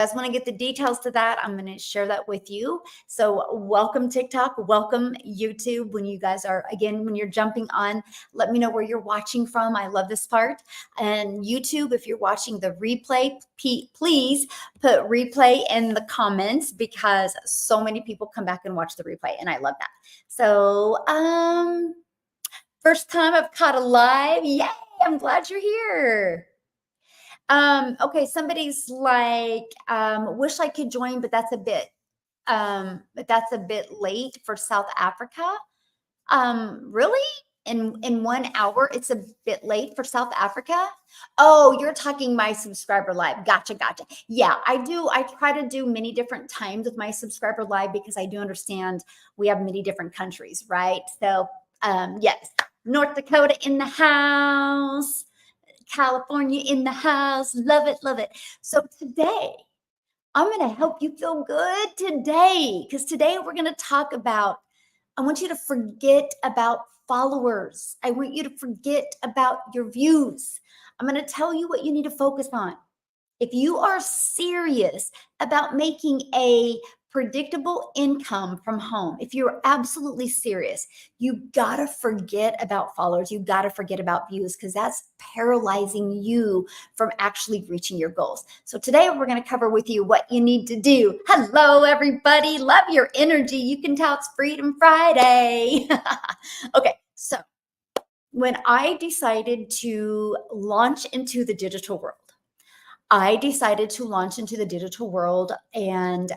guys want to get the details to that, I'm going to share that with you. So welcome TikTok, welcome YouTube. When you guys are, again, when you're jumping on, let me know where you're watching from. I love this part. And YouTube, if you're watching the replay, please put replay in the comments, because so many people come back and watch the replay, and I love that. So first time I've caught a live. Yay, I'm glad you're here. Okay, somebody's like, wish I could join, but that's a bit late for South Africa. Really? In 1 hour, it's a bit late for South Africa. Oh, you're talking my subscriber live. Gotcha. Yeah, I do. I try to do many different times with my subscriber live, because I do understand we have many different countries, right? So, yes, North Dakota in the house. California in the house. Love it. So today, I'm going to help you feel good today, because today we're going to talk about, I want you to forget about followers. I want you to forget about your views. I'm going to tell you what you need to focus on. If you are serious about making a predictable income from home, if you're absolutely serious, you got to forget about followers. You got to forget about views, because that's paralyzing you from actually reaching your goals. So today we're going to cover with you what you need to do. Hello, everybody. Love your energy. You can tell it's Freedom Friday. Okay, so when I decided to launch into the digital world, I decided to launch into the digital world and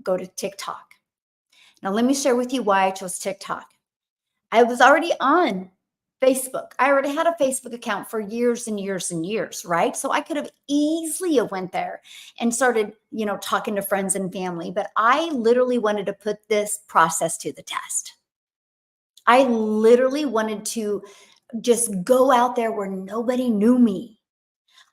go to TikTok. Now, let me share with you why I chose TikTok. I was already on Facebook. I already had a Facebook account for years and years and years, right? So I could have easily went there and started, talking to friends and family. But I literally wanted to put this process to the test. I literally wanted to just go out there where nobody knew me.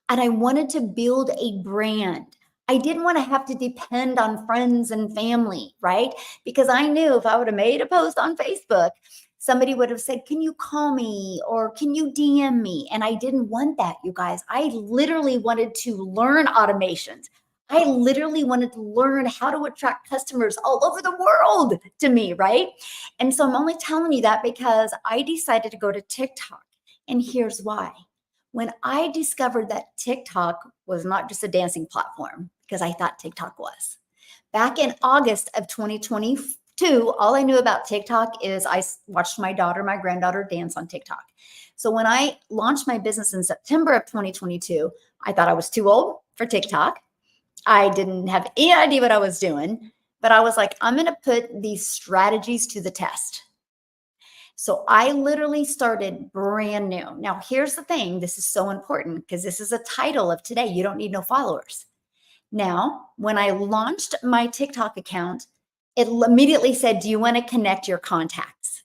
And I wanted to build a brand. I didn't want to have to depend on friends and family, right? Because I knew if I would have made a post on Facebook, somebody would have said, can you call me or can you DM me? And I didn't want that, you guys. I literally wanted to learn automations. I literally wanted to learn how to attract customers all over the world to me, right? And so I'm only telling you that because I decided to go to TikTok. And here's why. When I discovered that TikTok was not just a dancing platform, because I thought TikTok was. Back in August of 2022, all I knew about TikTok is I watched my granddaughter dance on TikTok. So when I launched my business in September of 2022, I thought I was too old for TikTok. I didn't have any idea what I was doing, but I was like, I'm going to put these strategies to the test. So I literally started brand new. Now, here's the thing. This is so important because this is a title of today. You don't need no followers. Now, when I launched my TikTok account, it immediately said, do you want to connect your contacts?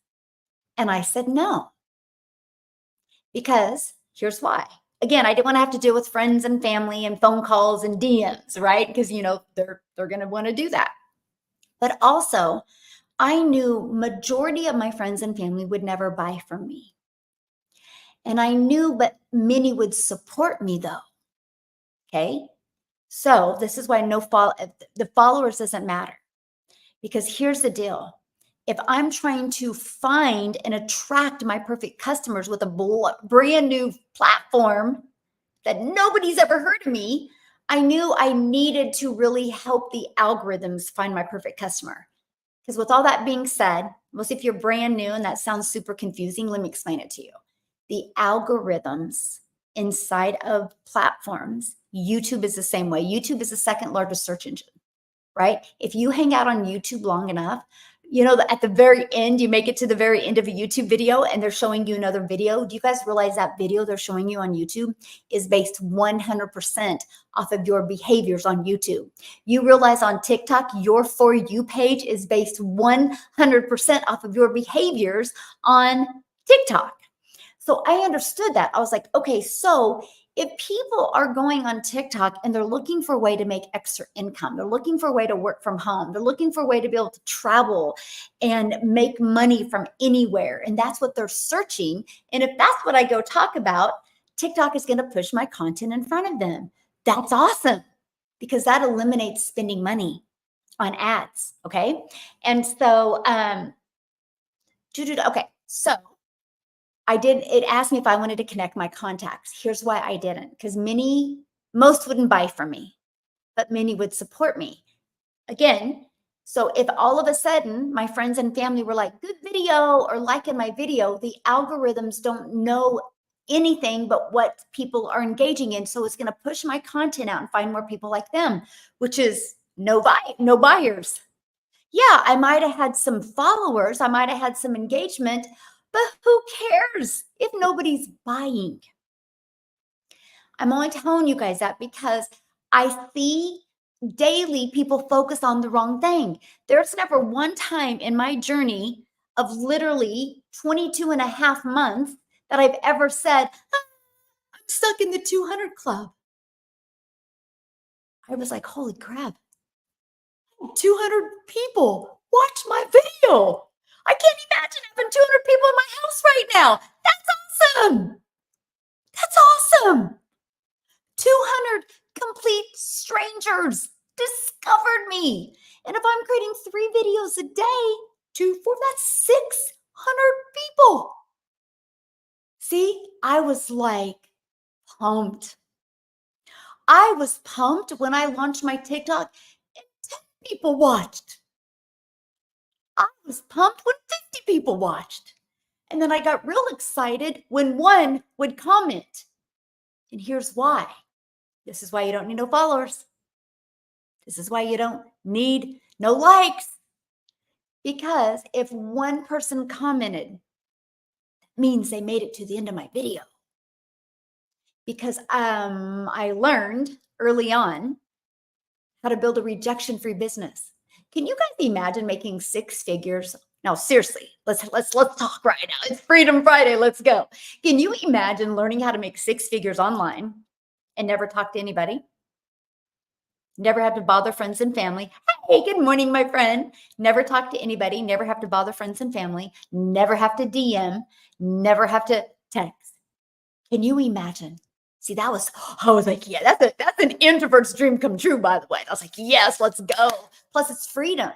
And I said, no, because here's why. Again, I didn't want to have to deal with friends and family and phone calls and DMs, right? Because, they're going to want to do that. But also, I knew majority of my friends and family would never buy from me. And I knew, but many would support me though. Okay. So this is why the followers doesn't matter, because here's the deal. If I'm trying to find and attract my perfect customers with a brand new platform that nobody's ever heard of me, I knew I needed to really help the algorithms find my perfect customer. Because with all that being said, most if you're brand new and that sounds super confusing, let me explain it to you. The algorithms inside of platforms, YouTube is the same way. YouTube is the second largest search engine, right? If you hang out on YouTube long enough, at the very end, you make it to the very end of a YouTube video and they're showing you another video. Do you guys realize that video they're showing you on YouTube is based 100% off of your behaviors on YouTube? You realize on TikTok, your For You page is based 100% off of your behaviors on TikTok. So I understood that. I was like, okay, so if people are going on TikTok and they're looking for a way to make extra income, they're looking for a way to work from home, they're looking for a way to be able to travel and make money from anywhere, and that's what they're searching. And if that's what I go talk about, TikTok is going to push my content in front of them. That's awesome. because that eliminates spending money on ads. Okay. And so, okay. So it asked me if I wanted to connect my contacts. Here's why I didn't, because most wouldn't buy from me, but many would support me. Again, so if all of a sudden my friends and family were like, good video, or liking my video, the algorithms don't know anything but what people are engaging in. So it's going to push my content out and find more people like them, which is no buyers. Yeah, I might have had some followers, I might have had some engagement, but who cares if nobody's buying? I'm only telling you guys that because I see daily people focus on the wrong thing. There's never one time in my journey of literally 22 and a half months that I've ever said, "Ah, I'm stuck in the 200 club." I was like, holy crap, 200 people watch my video. I can't imagine having 200 people in my house right now. That's awesome. That's awesome. 200 complete strangers discovered me. And if I'm creating 3 videos a day, 2, 4, that's 600 people. See, I was like pumped. I was pumped when I launched my TikTok and 10 people watched. I was pumped when 50 people watched. And then I got real excited when 1 would comment. And here's why. This is why you don't need no followers. This is why you don't need no likes. Because if 1 person commented, that means they made it to the end of my video. Because I learned early on how to build a rejection-free business. Can you guys imagine making 6 figures? No, seriously, let's talk right now. It's Freedom Friday. Let's go. Can you imagine learning how to make 6 figures online and never talk to anybody? Never have to bother friends and family. Hey, good morning, my friend. Never talk to anybody. Never have to bother friends and family. Never have to DM. Never have to text. Can you imagine? See, I was like, yeah, that's an introvert's dream come true, by the way. I was like, yes, let's go. Plus, it's freedom.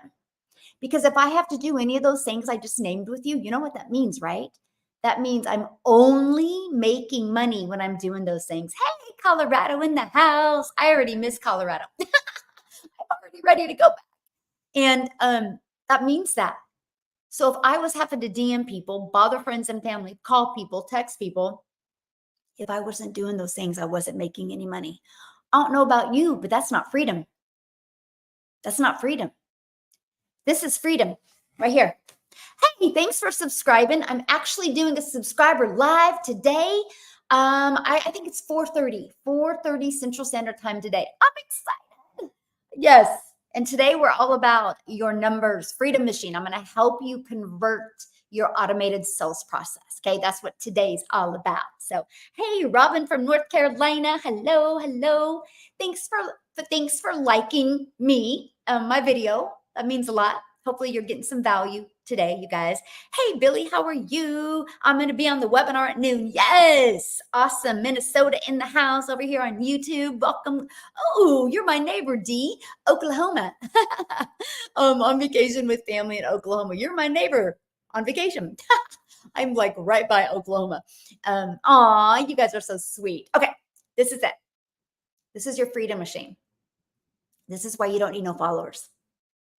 Because if I have to do any of those things I just named with you, you know what that means, right? That means I'm only making money when I'm doing those things. Hey, Colorado in the house. I already miss Colorado. I'm already ready to go back. And that means that. So if I was having to DM people, bother friends and family, call people, text people, if I wasn't doing those things, I wasn't making any money. I don't know about you, but that's not freedom. That's not freedom. This is freedom right here. Hey, thanks for subscribing. I'm actually doing a subscriber live today. I think it's 4:30 Central Standard Time today. I'm excited. Yes. And today we're all about your numbers, Freedom Machine. I'm going to help you convert your automated sales process. Okay. That's what today's all about. So, hey, Robin from North Carolina. Hello. Hello. Thanks for liking me, my video. That means a lot. Hopefully you're getting some value today, you guys. Hey, Billy, how are you? I'm going to be on the webinar at noon. Yes. Awesome. Minnesota in the house over here on YouTube. Welcome. Oh, you're my neighbor, D. Oklahoma. On vacation with family in Oklahoma. You're my neighbor on vacation. I'm like right by Oklahoma. Aw, you guys are so sweet. Okay, this is it. This is your freedom machine. This is why you don't need no followers.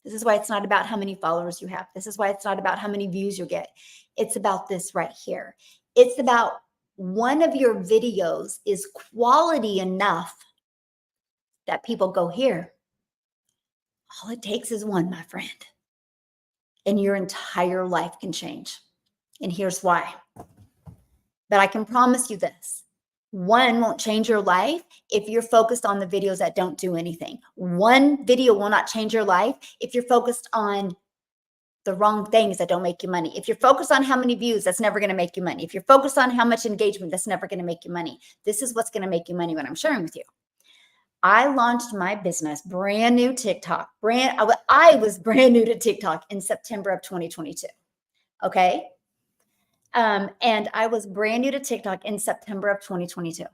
This is why it's not about how many followers you have. This is why it's not about how many views you get. It's about this right here. It's about one of your videos is quality enough that people go here. All it takes is one, my friend. And your entire life can change. And here's why. But I can promise you this. One won't change your life if you're focused on the videos that don't do anything. One video will not change your life if you're focused on the wrong things that don't make you money. If you're focused on how many views, that's never going to make you money. If you're focused on how much engagement, that's never going to make you money. This is what's going to make you money, what I'm sharing with you. I launched my business, brand new TikTok. I was brand new to TikTok in September of 2022. Okay. And I was brand new to TikTok in September of 2022.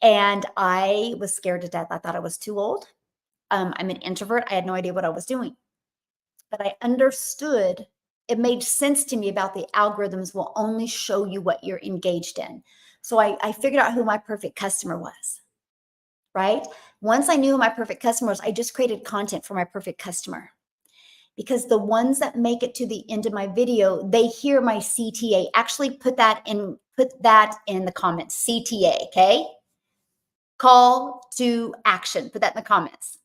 And I was scared to death. I thought I was too old. I'm an introvert. I had no idea what I was doing, but I understood. It made sense to me about the algorithms will only show you what you're engaged in. So I figured out who my perfect customer was, right? Once I knew who my perfect customer was, I just created content for my perfect customer, because the ones that make it to the end of my video, they hear my CTA. Actually put that in the comments, CTA, okay? Call to action. Put that in the comments.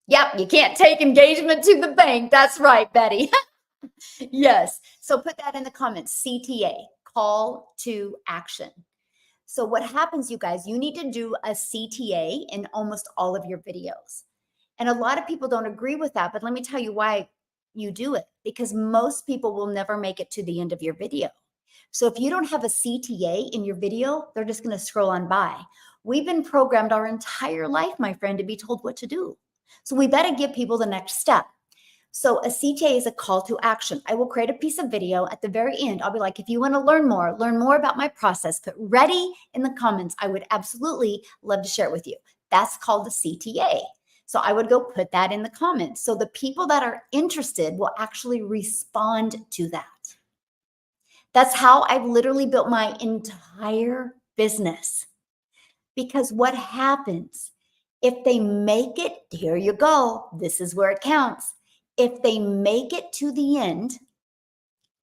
Yep, you can't take engagement to the bank. That's right, Betty. Yes. So put that in the comments, CTA, call to action. So what happens, you guys, you need to do a CTA in almost all of your videos. And a lot of people don't agree with that, but let me tell you why you do it, because most people will never make it to the end of your video. So if you don't have a CTA in your video, they're just going to scroll on by. We've been programmed our entire life, my friend, to be told what to do. So we better give people the next step. So a CTA is a call to action. I will create a piece of video at the very end. I'll be like, if you want to learn more about my process, put ready in the comments. I would absolutely love to share it with you. That's called a CTA. So I would go put that in the comments. So the people that are interested will actually respond to that. That's how I've literally built my entire business. Because what happens if they make it, here you go, this is where it counts. If they make it to the end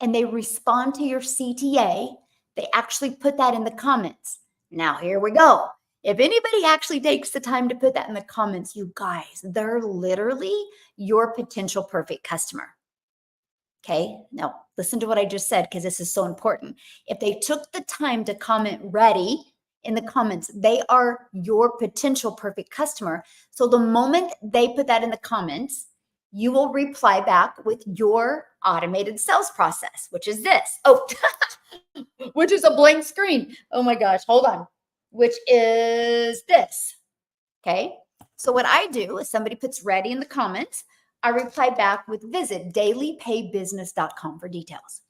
and they respond to your CTA, they actually put that in the comments. Now, here we go. If anybody actually takes the time to put that in the comments, you guys, they're literally your potential perfect customer. Okay, now listen to what I just said, because this is so important. If they took the time to comment ready in the comments, they are your potential perfect customer. So the moment they put that in the comments, you will reply back with your automated sales process, which is this. Oh, which is a blank screen. Oh my gosh, hold on. Which is this. Okay. So what I do is somebody puts ready in the comments, I reply back with visit dailypaybusiness.com for details.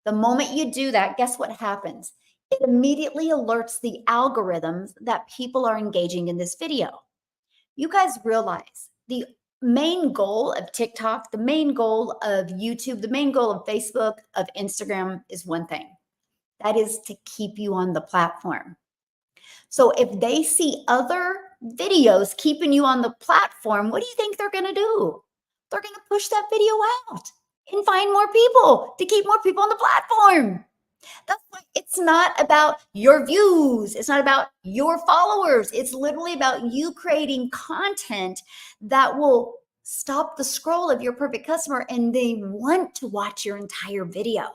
The moment you do that, guess what happens? It immediately alerts the algorithms that people are engaging in this video. You guys realize the main goal of TikTok, the main goal of YouTube, the main goal of Facebook, of Instagram is one thing. That is to keep you on the platform. So if they see other videos keeping you on the platform, what do you think they're going to do? They're going to push that video out and find more people to keep more people on the platform. That's why it's not about your views. It's not about your followers. It's literally about you creating content that will stop the scroll of your perfect customer and they want to watch your entire video.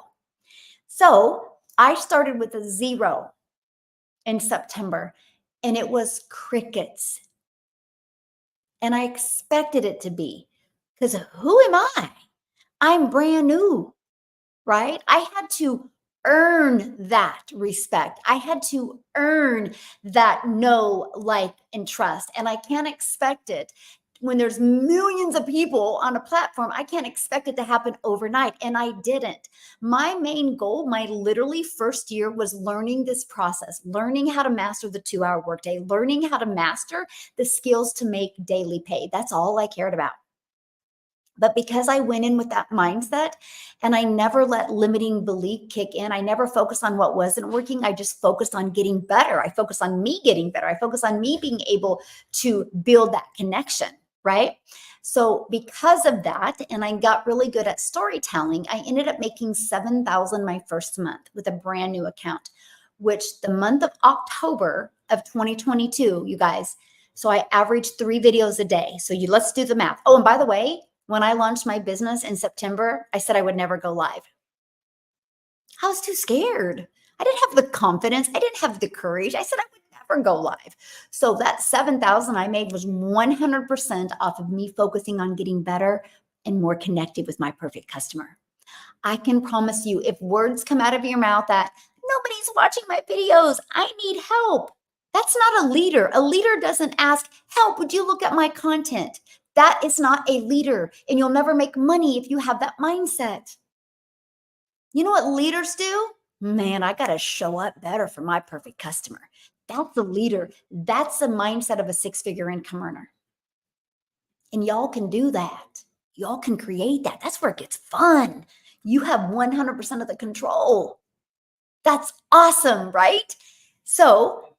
So I started with a 0 in September, and it was crickets. And I expected it to be, because who am I? I'm brand new, right? I had to earn that respect. I had to earn that know, like, and trust. And I can't expect it when there's millions of people on a platform. I can't expect it to happen overnight. And I didn't. My main goal, my literally first year, was learning this process, learning how to master the 2-hour workday, learning how to master the skills to make daily pay. That's all I cared about. But because I went in with that mindset and I never let limiting belief kick in, I never focused on what wasn't working. I just focused on getting better. I focused on me getting better. I focused on me being able to build that connection, right? So because of that, and I got really good at storytelling, I ended up making $7,000 my first month with a brand new account, which the month of October of 2022, you guys, so I averaged 3 videos a day. So let's do the math. Oh, and by the way, when I launched my business in September, I said I would never go live. I was too scared. I didn't have the confidence. I didn't have the courage. I said I would never go live. So that 7,000 I made was 100% off of me focusing on getting better and more connected with my perfect customer. I can promise you, if words come out of your mouth that nobody's watching my videos, I need help, that's not a leader. A leader doesn't ask, help, would you look at my content? That is not a leader, and you'll never make money if you have that mindset. You know what leaders do? Man, I got to show up better for my perfect customer. That's the leader. That's the mindset of a six-figure income earner. And y'all can do that. Y'all can create that. That's where it gets fun. You have 100% of the control. That's awesome, right? So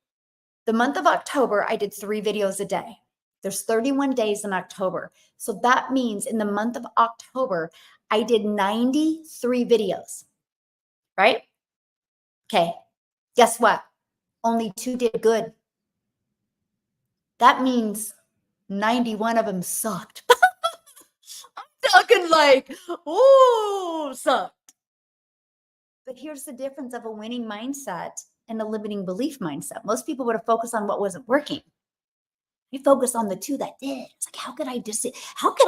the month of October, I did 3 videos a day. There's 31 days in October. So that means in the month of October, I did 93 videos, right? Okay. Guess what? Only 2 did good. That means 91 of them sucked. I'm talking like, oh, sucked. But here's the difference of a winning mindset and a limiting belief mindset. Most people would have focused on what wasn't working. You focus on the 2 that did. It's like, how could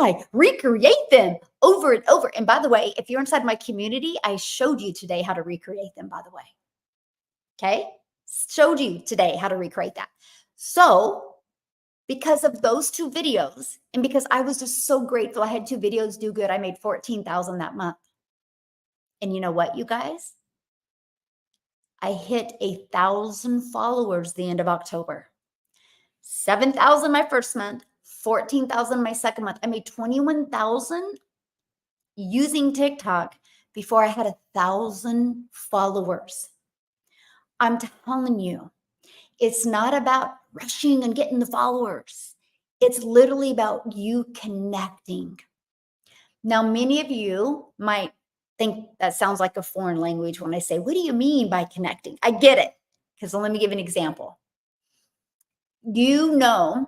I recreate them over and over? And by the way, if you're inside my community, I showed you today how to recreate them, by the way. Okay. Showed you today how to recreate that. So because of those 2 videos, and because I was just so grateful, I had 2 videos do good. I made 14,000 that month. And you know what, you guys? I hit 1,000 followers the end of October. 7,000 my first month, 14,000 my second month. I made 21,000 using TikTok before I had 1,000 followers. I'm telling you, it's not about rushing and getting the followers. It's literally about you connecting. Now, many of you might think that sounds like a foreign language when I say, what do you mean by connecting? I get it, because let me give an example. You know,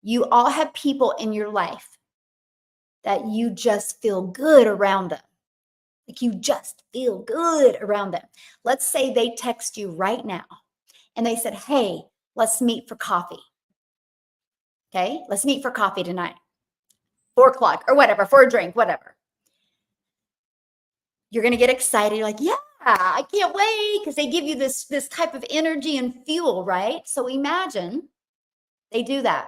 you all have people in your life that you just feel good around them. Like you just feel good around them. Let's say they text you right now and they said, hey, let's meet for coffee. Okay, let's meet for coffee tonight, 4 o'clock or whatever, for a drink, whatever. You're going to get excited. You're like, yeah, I can't wait, because they give you this type of energy and fuel, right? So imagine they do that.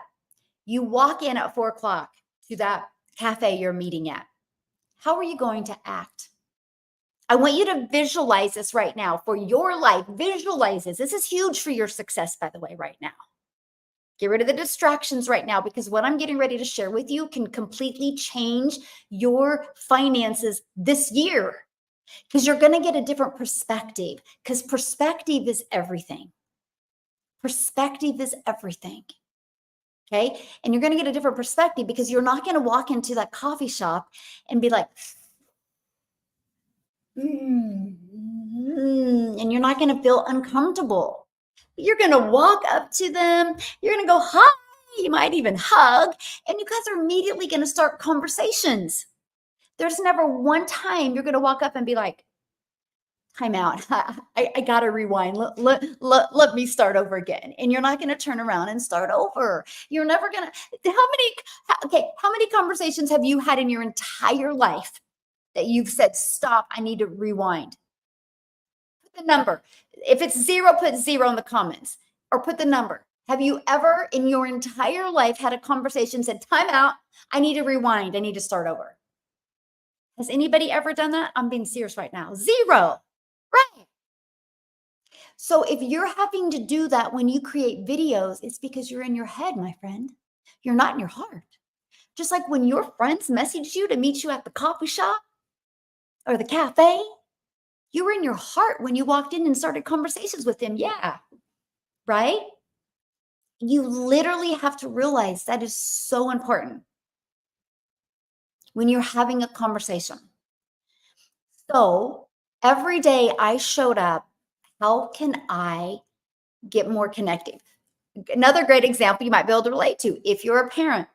You walk in at 4 o'clock to that cafe you're meeting at. How are you going to act? I want you to visualize this right now for your life. Visualize this. This is huge for your success, by the way, right now. Get rid of the distractions right now, because what I'm getting ready to share with you can completely change your finances this year, because you're going to get a different perspective, because perspective is everything. Perspective is everything. Okay. And you're going to get a different perspective, because you're not going to walk into that coffee shop and be like, and you're not going to feel uncomfortable. You're going to walk up to them. You're going to go, hi. You might even hug, and you guys are immediately going to start conversations. There's never one time you're going to walk up and be like, time out. I got to rewind. Let me start over again. And you're not going to turn around and start over. You're never going to. How many conversations have you had in your entire life that you've said, stop, I need to rewind? Put the number. If it's 0, put 0 in the comments, or put the number. Have you ever in your entire life had a conversation, said, time out, I need to rewind, I need to start over? Has anybody ever done that? I'm being serious right now. 0. Right. So if you're having to do that when you create videos, it's because you're in your head, my friend. You're not in your heart. Just like when your friends messaged you to meet you at the coffee shop or the cafe, you were in your heart when you walked in and started conversations with them. Yeah. Right? You literally have to realize that is so important when you're having a conversation. So every day I showed up, how can I get more connected? Another great example you might be able to relate to, if you're a parent,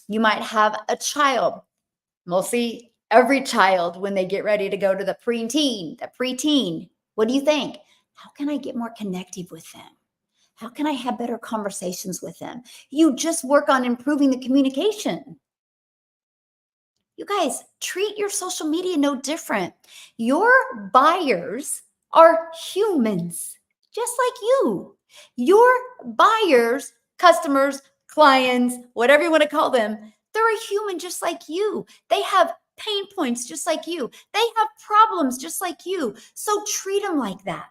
you might have a child, mostly every child, when they get ready to go to the preteen, what do you think? How can I get more connected with them? How can I have better conversations with them? You just work on improving the communication. You guys, treat your social media no different. Your buyers are humans, just like you. Your buyers, customers, clients, whatever you want to call them, they're a human just like you. They have pain points just like you. They have problems just like you. So treat them like that.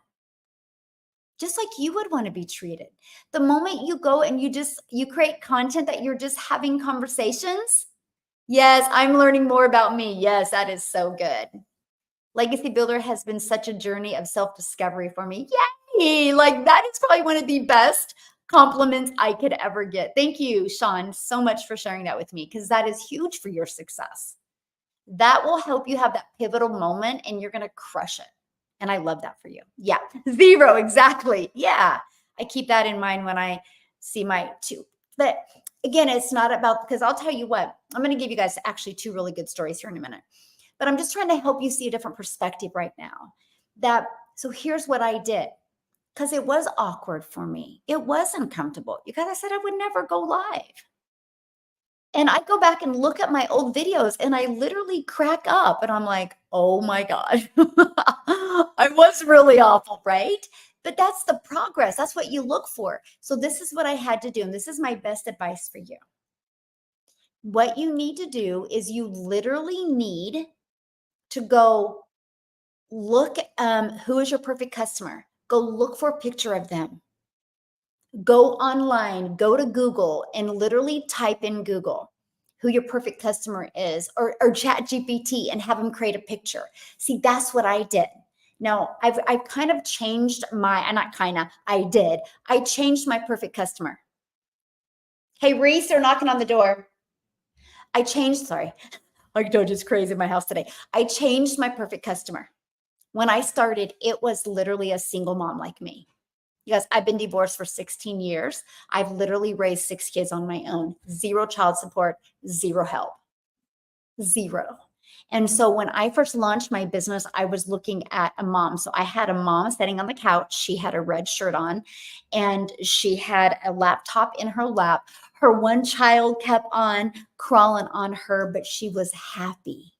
just like you would want to be treated. The moment you go and you create content that you're just having conversations. Yes, I'm learning more about me. Yes, that is so good. Legacy Builder has been such a journey of self-discovery for me. Yay! Like that is probably one of the best compliments I could ever get. Thank you, Sean, so much for sharing that with me because that is huge for your success. That will help you have that pivotal moment and you're going to crush it. And I love that for you. Yeah. 0. Exactly. Yeah. I keep that in mind when I see my two. But again, it's not about, because I'll tell you what, I'm going to give you guys actually 2 really good stories here in a minute. But I'm just trying to help you see a different perspective right now. So here's what I did because it was awkward for me. It was uncomfortable. You guys, I said I would never go live. And I go back and look at my old videos and I literally crack up and I'm like, oh my God, I was really awful, right? But that's the progress. That's what you look for. So this is what I had to do. And this is my best advice for you. What you need to do is you literally need to go look, who is your perfect customer? Go look for a picture of them. Go online, go to Google and literally type in Google who your perfect customer is or chat GPT and have them create a picture. See, that's what I did. Now I've kind of changed not kind of, I changed my perfect customer. Hey, Reese, they're knocking on the door. Sorry. I told you it's crazy in my house today. I changed my perfect customer. When I started, it was literally a single mom like me. You guys, I've been divorced for 16 years. I've literally raised 6 kids on my own, 0 child support, 0 help, 0. And so when I first launched my business, I was looking at a mom. So I had a mom sitting on the couch. She had a red shirt on and she had a laptop in her lap. Her one child kept on crawling on her, but she was happy.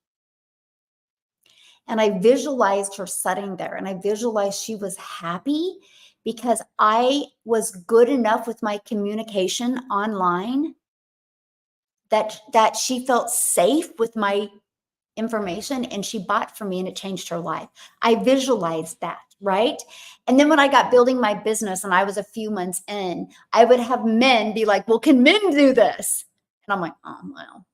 And I visualized her sitting there and I visualized she was happy because I was good enough with my communication online that she felt safe with my information and she bought from me and it changed her life. I visualized that, right? And then when I got building my business and I was a few months in, I would have men be like, well, can men do this? And I'm like, oh, well,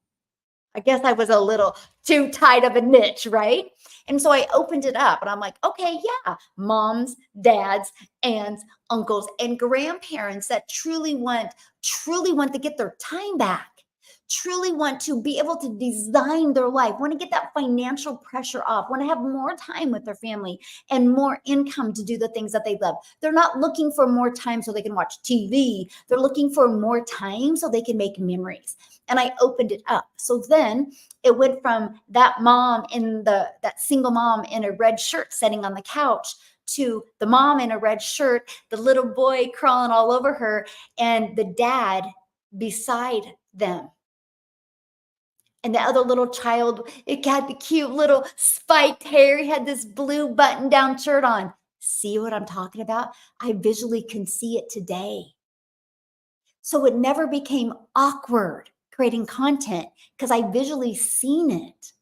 I guess I was a little too tight of a niche, right? And so I opened it up and I'm like, okay, yeah, moms, dads, aunts, uncles, and grandparents that truly want to get their time back, truly want to be able to design their life, want to get that financial pressure off, want to have more time with their family and more income to do the things that they love. They're not looking for more time so they can watch TV. They're looking for more time so they can make memories. And I opened it up. So then it went from that single mom in a red shirt sitting on the couch to the mom in a red shirt, the little boy crawling all over her, and the dad beside them. And the other little child, it had the cute little spiked hair. He had this blue button down shirt on. See what I'm talking about? I visually can see it today. So it never became awkward creating content because I visually seen it.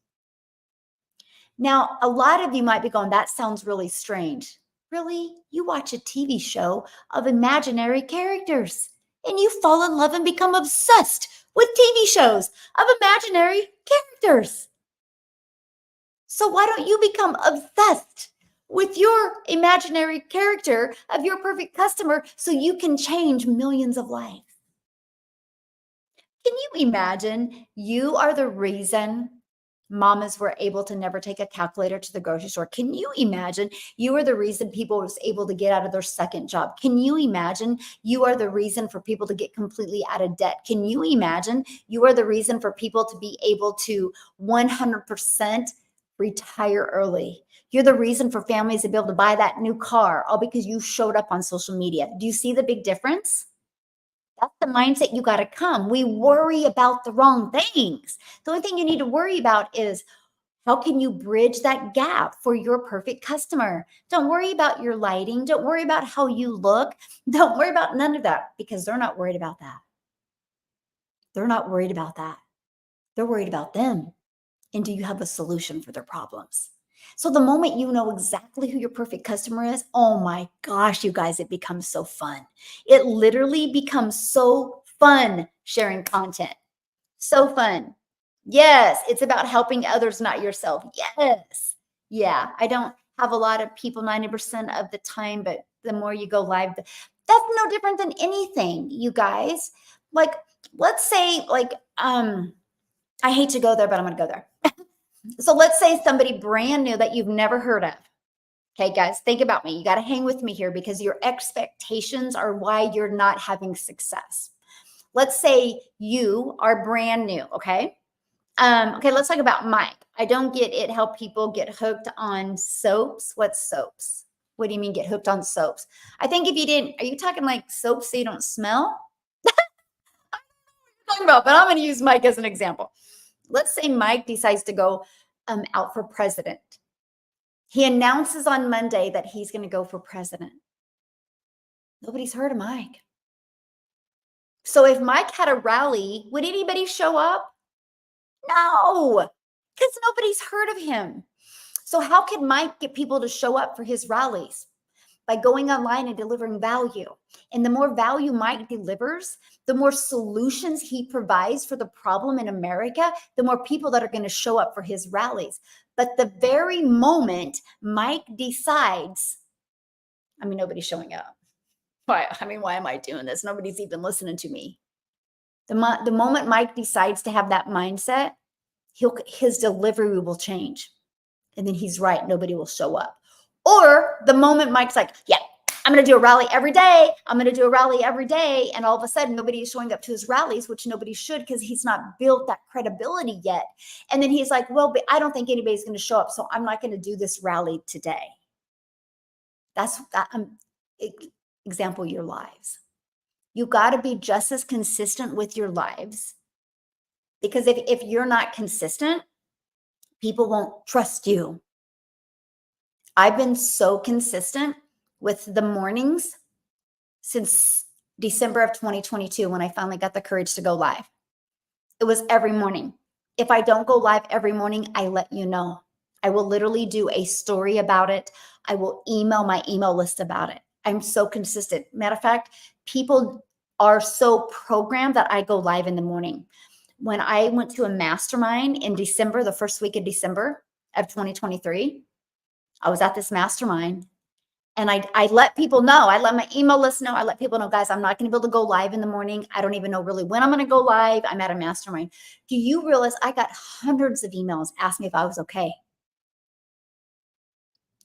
Now, a lot of you might be going, that sounds really strange. Really? You watch a TV show of imaginary characters and you fall in love and become obsessed with TV shows of imaginary characters. So why don't you become obsessed with your imaginary character of your perfect customer so you can change millions of lives? Can you imagine you are the reason mamas were able to never take a calculator to the grocery store? Can you imagine you are the reason people was able to get out of their second job? Can you imagine you are the reason for people to get completely out of debt? Can you imagine you are the reason for people to be able to 100% retire early? You're the reason for families to be able to buy that new car, all because you showed up on social media. Do you see the big difference? That's the mindset you got to come. We worry about the wrong things. The only thing you need to worry about is how can you bridge that gap for your perfect customer? Don't worry about your lighting. Don't worry about how you look. Don't worry about none of that because they're not worried about that. They're not worried about that. They're worried about them. And do you have a solution for their problems? So the moment you know exactly who your perfect customer is, oh my gosh, you guys, it becomes so fun. It literally becomes so fun sharing content. So fun. Yes, it's about helping others, not yourself. Yes. Yeah, I don't have a lot of people 90% of the time, but the more you go live, that's no different than anything, you guys. Like, let's say, I hate to go there, but I'm going to go there. So let's say somebody brand new that you've never heard of. Okay, guys, think about me. You got to hang with me here because your expectations are why you're not having success. Let's say you are brand new, okay? Okay, let's talk about Mike. I don't get it how people get hooked on soaps. What soaps? What do you mean get hooked on soaps? I think if you didn't, are you talking like soaps so you don't smell? Talking about, but I'm going to use Mike as an example. Let's say Mike decides to go out for president. He announces on Monday that he's going to go for president. Nobody's heard of Mike. So if Mike had a rally, would anybody show up? No, because nobody's heard of him. So how can Mike get people to show up for his rallies? By going online and delivering value. And the more value Mike delivers, the more solutions he provides for the problem in America, the more people that are going to show up for his rallies. But the very moment Mike decides, nobody's showing up. Why am I doing this? Nobody's even listening to me. The moment Mike decides to have that mindset, his delivery will change. And then he's right. Nobody will show up. Or the moment Mike's like, yeah, I'm going to do a rally every day. I'm going to do a rally every day. And all of a sudden, nobody is showing up to his rallies, which nobody should because he's not built that credibility yet. And then he's like, well, but I don't think anybody's going to show up. So I'm not going to do this rally today. That's example, your lives. You got to be just as consistent with your lives. Because if you're not consistent, people won't trust you. I've been so consistent with the mornings since December of 2022 when I finally got the courage to go live. It was every morning. If I don't go live every morning, I let you know. I will literally do a story about it. I will email my email list about it. I'm so consistent. Matter of fact, people are so programmed that I go live in the morning. When I went to a mastermind in December, the first week of December of 2023, I was at this mastermind and I let people know. I let my email list know. I let people know, guys, I'm not going to be able to go live in the morning. I don't even know really when I'm going to go live. I'm at a mastermind. Do you realize I got hundreds of emails asking me if I was okay?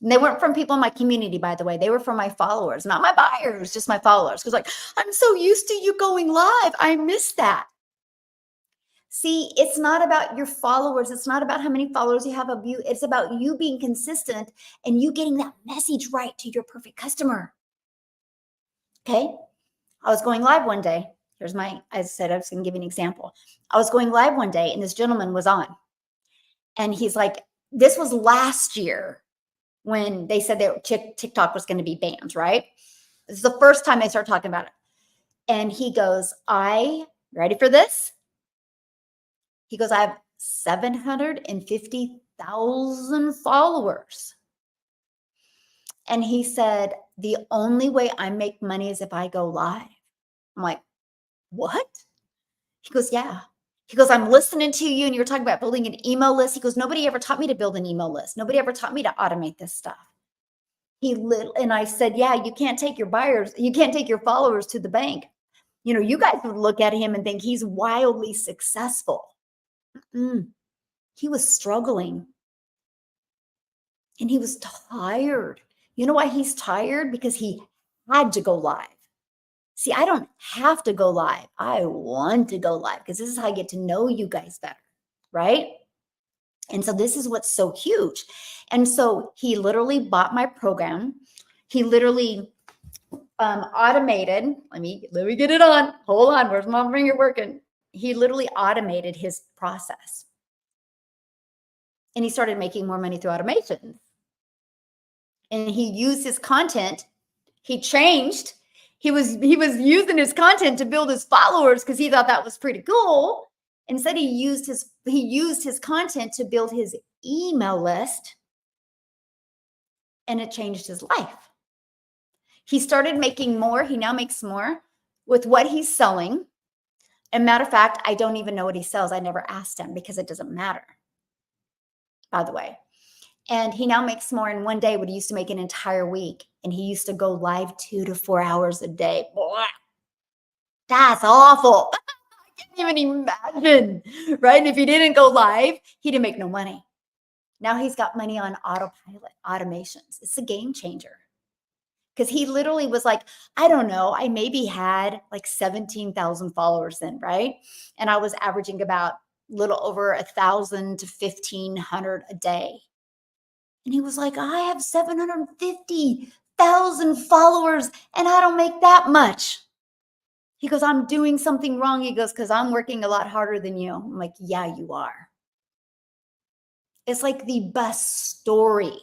And they weren't from people in my community, by the way. They were from my followers, not my buyers, just my followers. Because like, I'm so used to you going live. I miss that. See, it's not about your followers. It's not about how many followers you have of you. It's about you being consistent and you getting that message right to your perfect customer. Okay. I was going live one day. As I said, I was going to give you an example. I was going live one day and this gentleman was on. And he's like, this was last year when they said that TikTok was going to be banned, right? This is the first time they started talking about it. And he goes, ready for this? He goes, I have 750,000 followers. And he said, the only way I make money is if I go live. I'm like, what? He goes, yeah. He goes, I'm listening to you and you're talking about building an email list. He goes, nobody ever taught me to build an email list. Nobody ever taught me to automate this stuff. And I said, yeah, you can't take your followers to the bank. You guys would look at him and think he's wildly successful. He was struggling and he was tired. You know why he's tired? Because he had to go live. See, I don't have to go live. I want to go live because this is how I get to know you guys better, right? And so this is what's so huge. And so he literally bought my program. He literally automated. Let me get it on. Hold on. Where's my finger working? He literally automated his process. And he started making more money through automation. And he used his content. He changed. He was using his content to build his followers because he thought that was pretty cool. Instead, he used his content to build his email list. and it changed his life. He started making more. He now makes more with what he's selling. And matter of fact, I don't even know what he sells. I never asked him because it doesn't matter, by the way. And he now makes more in one day what he used to make an entire week. And he used to go live 2 to 4 hours a day. Boy, that's awful. I can't even imagine, right? And if he didn't go live, he didn't make no money. Now he's got money on autopilot, automations. It's a game changer. Because he literally was like, I don't know, I maybe had like 17,000 followers then, right? And I was averaging about a little over 1,000 to 1,500 a day. And he was like, I have 750,000 followers and I don't make that much. He goes, I'm doing something wrong. He goes, because I'm working a lot harder than you. I'm like, yeah, you are. It's like the best story.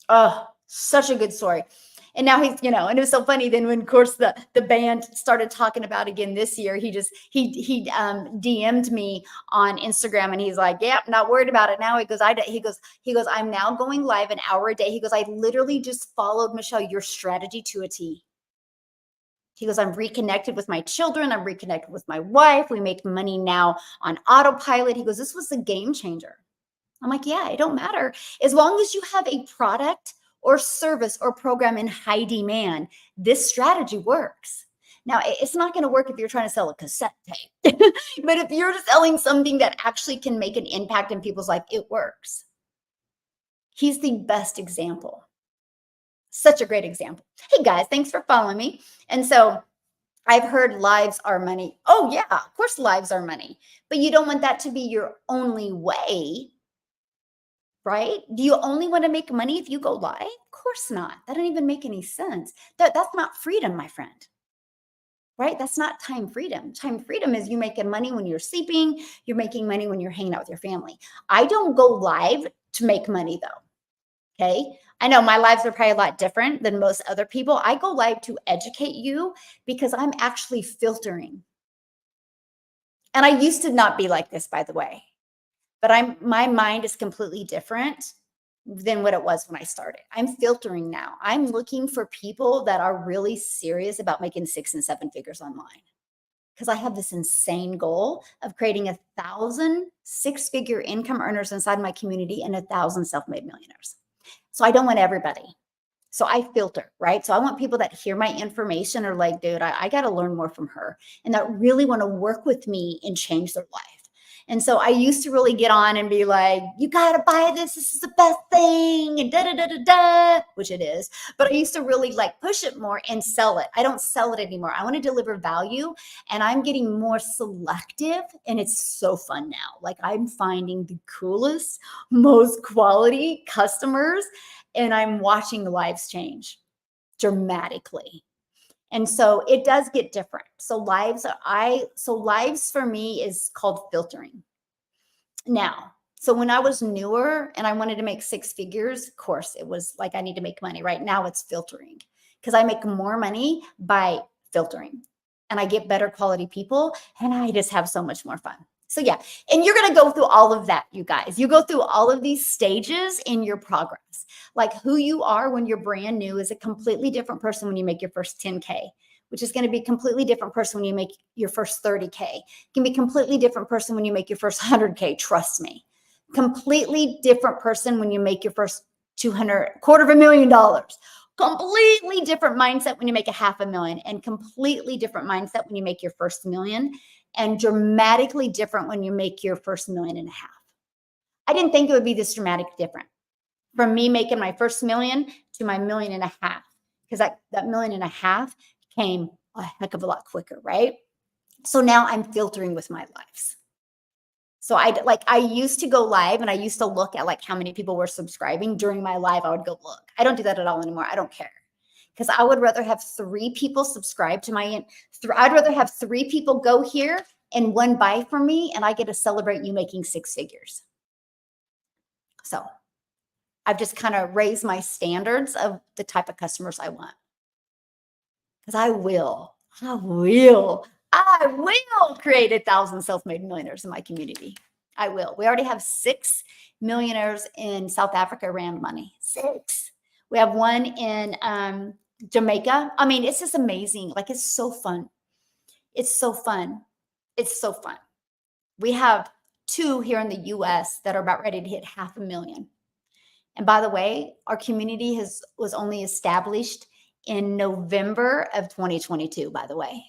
Oh, such a good story. And now he's, and it was so funny. Then when, of course, the band started talking about again this year, he DM'd me on Instagram and he's like, yeah, not worried about it now. He goes, I'm now going live an hour a day. He goes, I literally just followed, Michelle, your strategy to a T. He goes, I'm reconnected with my children. I'm reconnected with my wife. We make money now on autopilot. He goes, this was a game changer. I'm like, yeah, it don't matter. As long as you have a product or service or program in high demand, this strategy works. Now, it's not going to work if you're trying to sell a cassette tape. But if you're selling something that actually can make an impact in people's life, it works. He's the best example. Such a great example. Hey, guys, thanks for following me. And so I've heard lives are money. Oh, yeah, of course, lives are money. But you don't want that to be your only way. Right? Do you only want to make money if you go live? Of course not. That doesn't even make any sense. That's not freedom, my friend. Right? That's not time freedom. Time freedom is you making money when you're sleeping. You're making money when you're hanging out with your family. I don't go live to make money though. Okay. I know my lives are probably a lot different than most other people. I go live to educate you because I'm actually filtering. And I used to not be like this, by the way. But my mind is completely different than what it was when I started. I'm filtering now. I'm looking for people that are really serious about making 6 and 7 figures online. Because I have this insane goal of creating 1,000 6-figure income earners inside my community and 1,000 self-made millionaires. So I don't want everybody. So I filter, right? So I want people that hear my information are like, dude, I got to learn more from her, and that really want to work with me and change their life. And so I used to really get on and be like, you got to buy this. This is the best thing. And da, which it is. But I used to really like push it more and sell it. I don't sell it anymore. I want to deliver value, and I'm getting more selective, and it's so fun now. Like I'm finding the coolest, most quality customers, and I'm watching the lives change dramatically. And so it does get different. So lives for me is called filtering. Now, so when I was newer and I wanted to make 6 figures, of course, it was like I need to make money. Right now it's filtering because I make more money by filtering and I get better quality people and I just have so much more fun. So yeah, and you're going to go through all of that, you guys. You go through all of these stages in your progress. Like who you are when you're brand new is a completely different person when you make your first 10K, which is going to be a completely different person when you make your first 30K. It can be a completely different person when you make your first 100K, trust me. Completely different person when you make your first $250,000. Completely different mindset when you make $500,000, and completely different mindset when you make your first million, and dramatically different when you make your first $1.5 million. I didn't think it would be this dramatic different from me making my first million to my $1.5 million, because that $1.5 million came a heck of a lot quicker, right? So now I'm filtering with my lives. So I used to go live and I used to look at like how many people were subscribing during my live. I would go look. I don't do that at all anymore. I don't care, because I would rather have 3 people subscribe to my, I'd rather have 3 people go here and 1 buy from me, and I get to celebrate you making 6 figures. So I've just kind of raised my standards of the type of customers I want. Because I will create 1,000 self-made millionaires in my community. I will. We already have 6 millionaires in South Africa around money. 6. We have one in Jamaica. I mean, it's just amazing. Like, it's so fun. It's so fun. It's so fun. We have 2 here in the US that are about ready to hit 500,000. And by the way, our community was only established in November of 2022, by the way.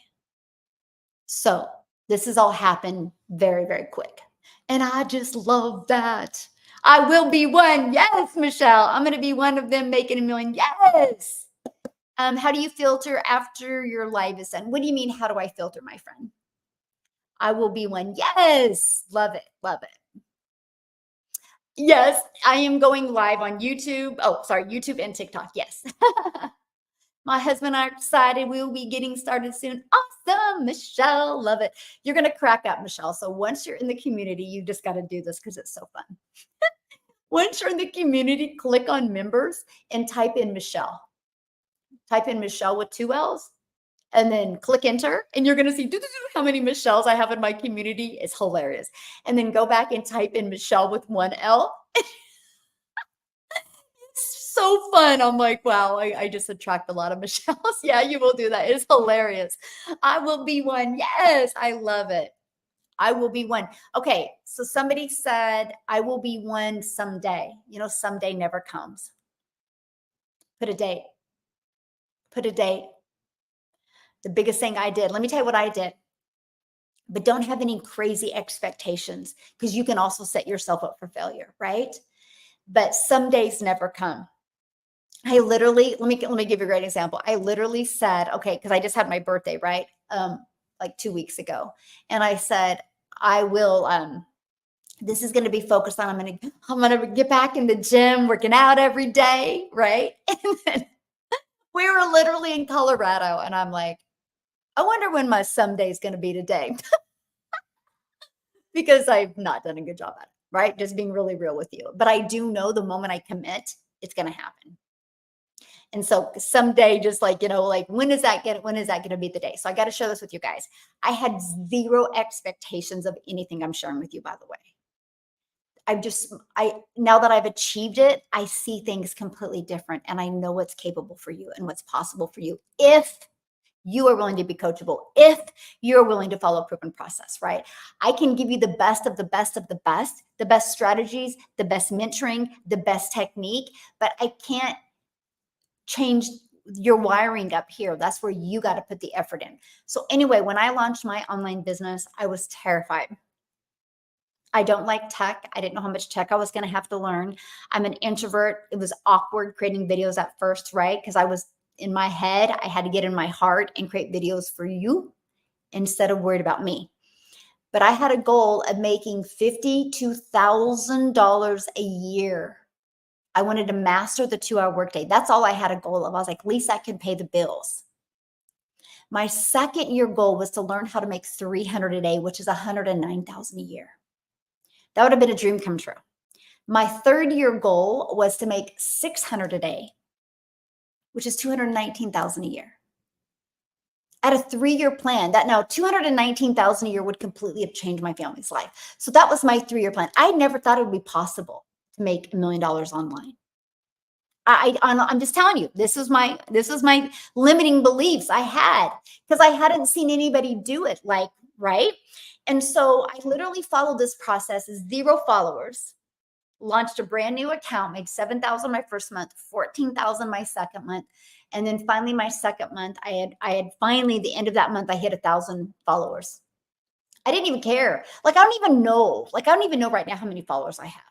So this has all happened very, very quick. And I just love that. I will be one. Yes, Michelle. I'm going to be one of them making a million. Yes. How do you filter after your live is done? What do you mean? How do I filter, my friend? I will be one. Yes. Love it. Love it. Yes, I am going live on YouTube. Oh, sorry, YouTube and TikTok. Yes. My husband and I are excited. We will be getting started soon. Awesome, Michelle. Love it. You're going to crack up, Michelle. So once you're in the community, you just got to do this because it's so fun. Once you're in the community, click on members and type in Michelle. Type in Michelle with 2 L's and then click enter. And you're going to see how many Michelles I have in my community. It's hilarious. And then go back and type in Michelle with 1 L. So fun. I'm like, wow, I just attract a lot of Michelles. Yeah, you will do that. It's hilarious. I will be one. Yes, I love it. I will be one. Okay, so somebody said, I will be one someday. You know, someday never comes. Put a date. Put a date. The biggest thing I did, let me tell you what I did. But don't have any crazy expectations because you can also set yourself up for failure, right? But some days never come. I literally, let me give you a great example. I literally said, okay, because I just had my birthday, right? Like 2 weeks ago. And I said, I will, this is going to be focused on, I'm going to get back in the gym, working out every day, right? And then we were literally in Colorado and I'm like, I wonder when my someday is going to be today. Because I've not done a good job at it, right? Just being really real with you. But I do know the moment I commit, it's going to happen. And so someday, just like, like when is that going to be the day? So I got to share this with you guys. I had 0 expectations of anything I'm sharing with you, by the way. Now that I've achieved it, I see things completely different and I know what's capable for you and what's possible for you if you are willing to be coachable, if you're willing to follow a proven process, right? I can give you the best of the best of the best strategies, the best mentoring, the best technique, but I can't change your wiring up here. That's where you got to put the effort in. So anyway, when I launched my online business, I was terrified. I don't like tech. I didn't know how much tech I was going to have to learn. I'm an introvert. It was awkward creating videos at first, right? Because I was in my head, I had to get in my heart and create videos for you instead of worried about me. But I had a goal of making $52,000 a year. I wanted to master the 2-hour workday. That's all I had a goal of. I was like, at least I can pay the bills. My second year goal was to learn how to make $300 a day, which is $109,000 a year. That would have been a dream come true. My third year goal was to make $600 a day, which is $219,000 a year. At a 3-year plan, that now $219,000 a year would completely have changed my family's life. So that was my 3-year plan. I never thought it would be possible to make $1 million online. I'm just telling you, this was my limiting beliefs I had because I hadn't seen anybody do it right. And so I literally followed this process, 0 followers, launched a brand new account, made $7,000 my first month, $14,000 my second month. And then finally my second month, I had finally the end of that month, I hit 1,000 followers. I didn't even care. I don't even know right now how many followers I have.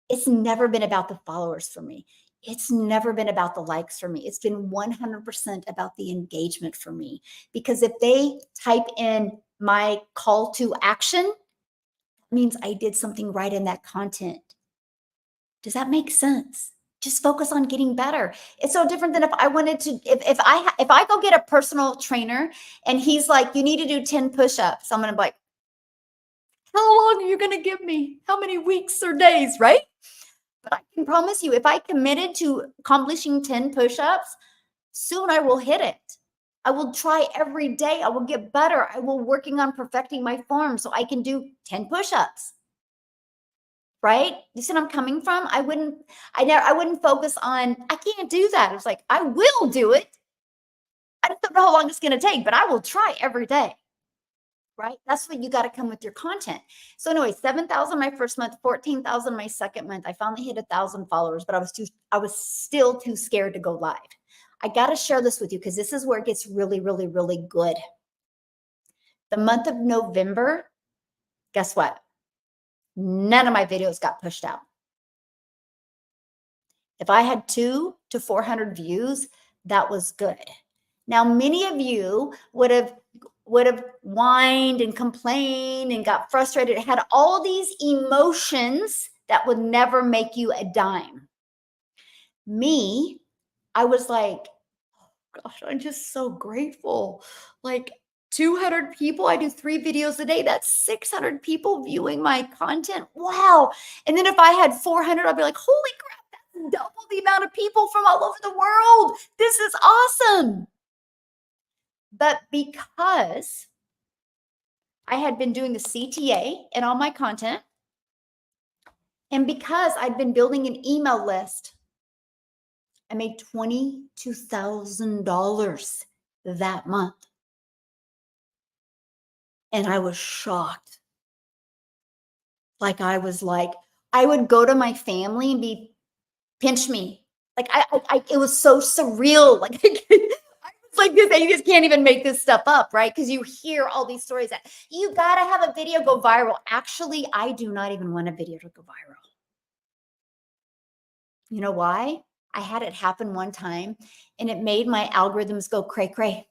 It's never been about the followers for me. It's never been about the likes for me. It's been 100% about the engagement for me. Because if they type in my call to action, it means I did something right in that content. Does that make sense? Just focus on getting better. It's so different than if I wanted to, if I go get a personal trainer and he's like, you need to do 10 push-ups. I'm going to be like, how long are you going to give me? How many weeks or days, right? But I can promise you, if I committed to accomplishing 10 push-ups, soon I will hit it. I will try every day. I will get better. I will working on perfecting my form so I can do 10 push-ups. right? You see what I'm coming from? I wouldn't focus on, I can't do that. It was like, I will do it. I don't know how long it's going to take, but I will try every day. Right? That's what you got to come with your content. So anyway, 7,000 my first month, 14,000 my second month. I finally hit 1,000 followers, but I was still too scared to go live. I got to share this with you because this is where it gets really, really, really good. The month of November, guess what? None of my videos got pushed out. If I had 200 to 400 views, that was good. Now, many of you would have whined and complained and got frustrated, had all these emotions that would never make you a dime. Me, I was like, oh, gosh, I'm just so grateful. Like 200 people, I do 3 videos a day. That's 600 people viewing my content. Wow. And then if I had 400, I'd be like, holy crap, that's double the amount of people from all over the world. This is awesome. But because I had been doing the CTA in all my content, and because I'd been building an email list, I made $22,000 that month. And I was shocked. Like I would go to my family and be, pinch me. Like it was so surreal. Like it's like this, you just can't even make this stuff up, right? Because you hear all these stories that you got to have a video go viral. Actually, I do not even want a video to go viral. You know why? I had it happen one time and it made my algorithms go cray cray.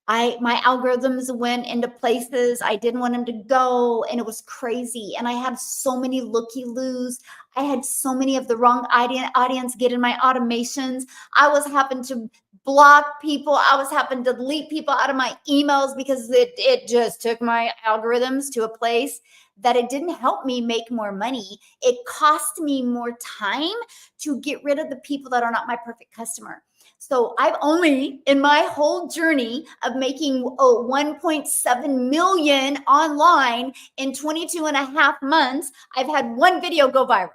My algorithms went into places I didn't want them to go, and it was crazy. And I had so many looky-loos. I had so many of the wrong audience get in my automations. I was having to block people. I was having to delete people out of my emails because it just took my algorithms to a place that it didn't help me make more money. It cost me more time to get rid of the people that are not my perfect customer. So I've only, in my whole journey of making 1.7 million online in 22 and a half months, I've had one video go viral.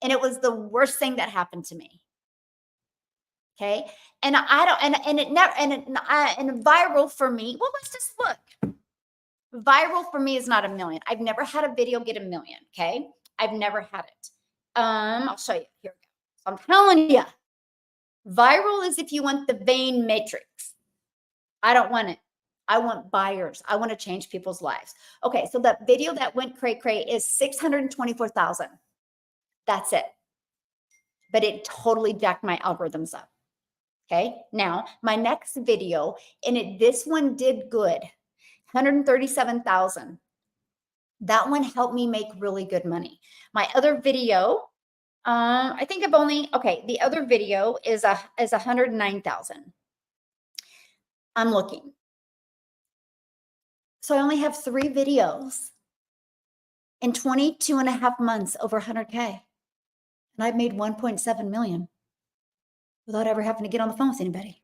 And it was the worst thing that happened to me. Okay. And I don't, and it never, and viral for me, well, let's just look. Viral for me is not a million. I've never had a video get a million. Okay. I've never had it. I'll show you. Here we go. So I'm telling you. Viral is if you want the vein matrix. I don't want it. I want buyers. I want to change people's lives. Okay, so the video that went cray cray is 624,000. That's it. But it totally jacked my algorithms up. Okay, now my next video, and this one did good, 137,000. That one helped me make really good money. My other video, I think I've only, okay, the other video is 109,000. I'm looking. So I only have 3 videos in 22 and a half months over 100K. And I've made 1.7 million without ever having to get on the phone with anybody,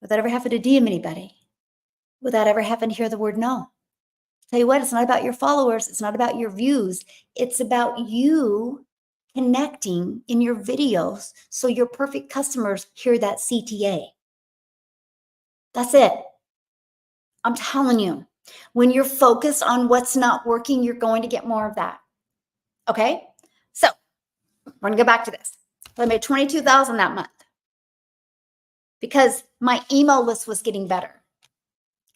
without ever having to DM anybody, without ever having to hear the word no. Tell you what, it's not about your followers. It's not about your views. It's about you connecting in your videos so your perfect customers hear that CTA. That's it. I'm telling you, when you're focused on what's not working, you're going to get more of that. Okay? So we're going to go back to this. So I made 22,000 that month because my email list was getting better.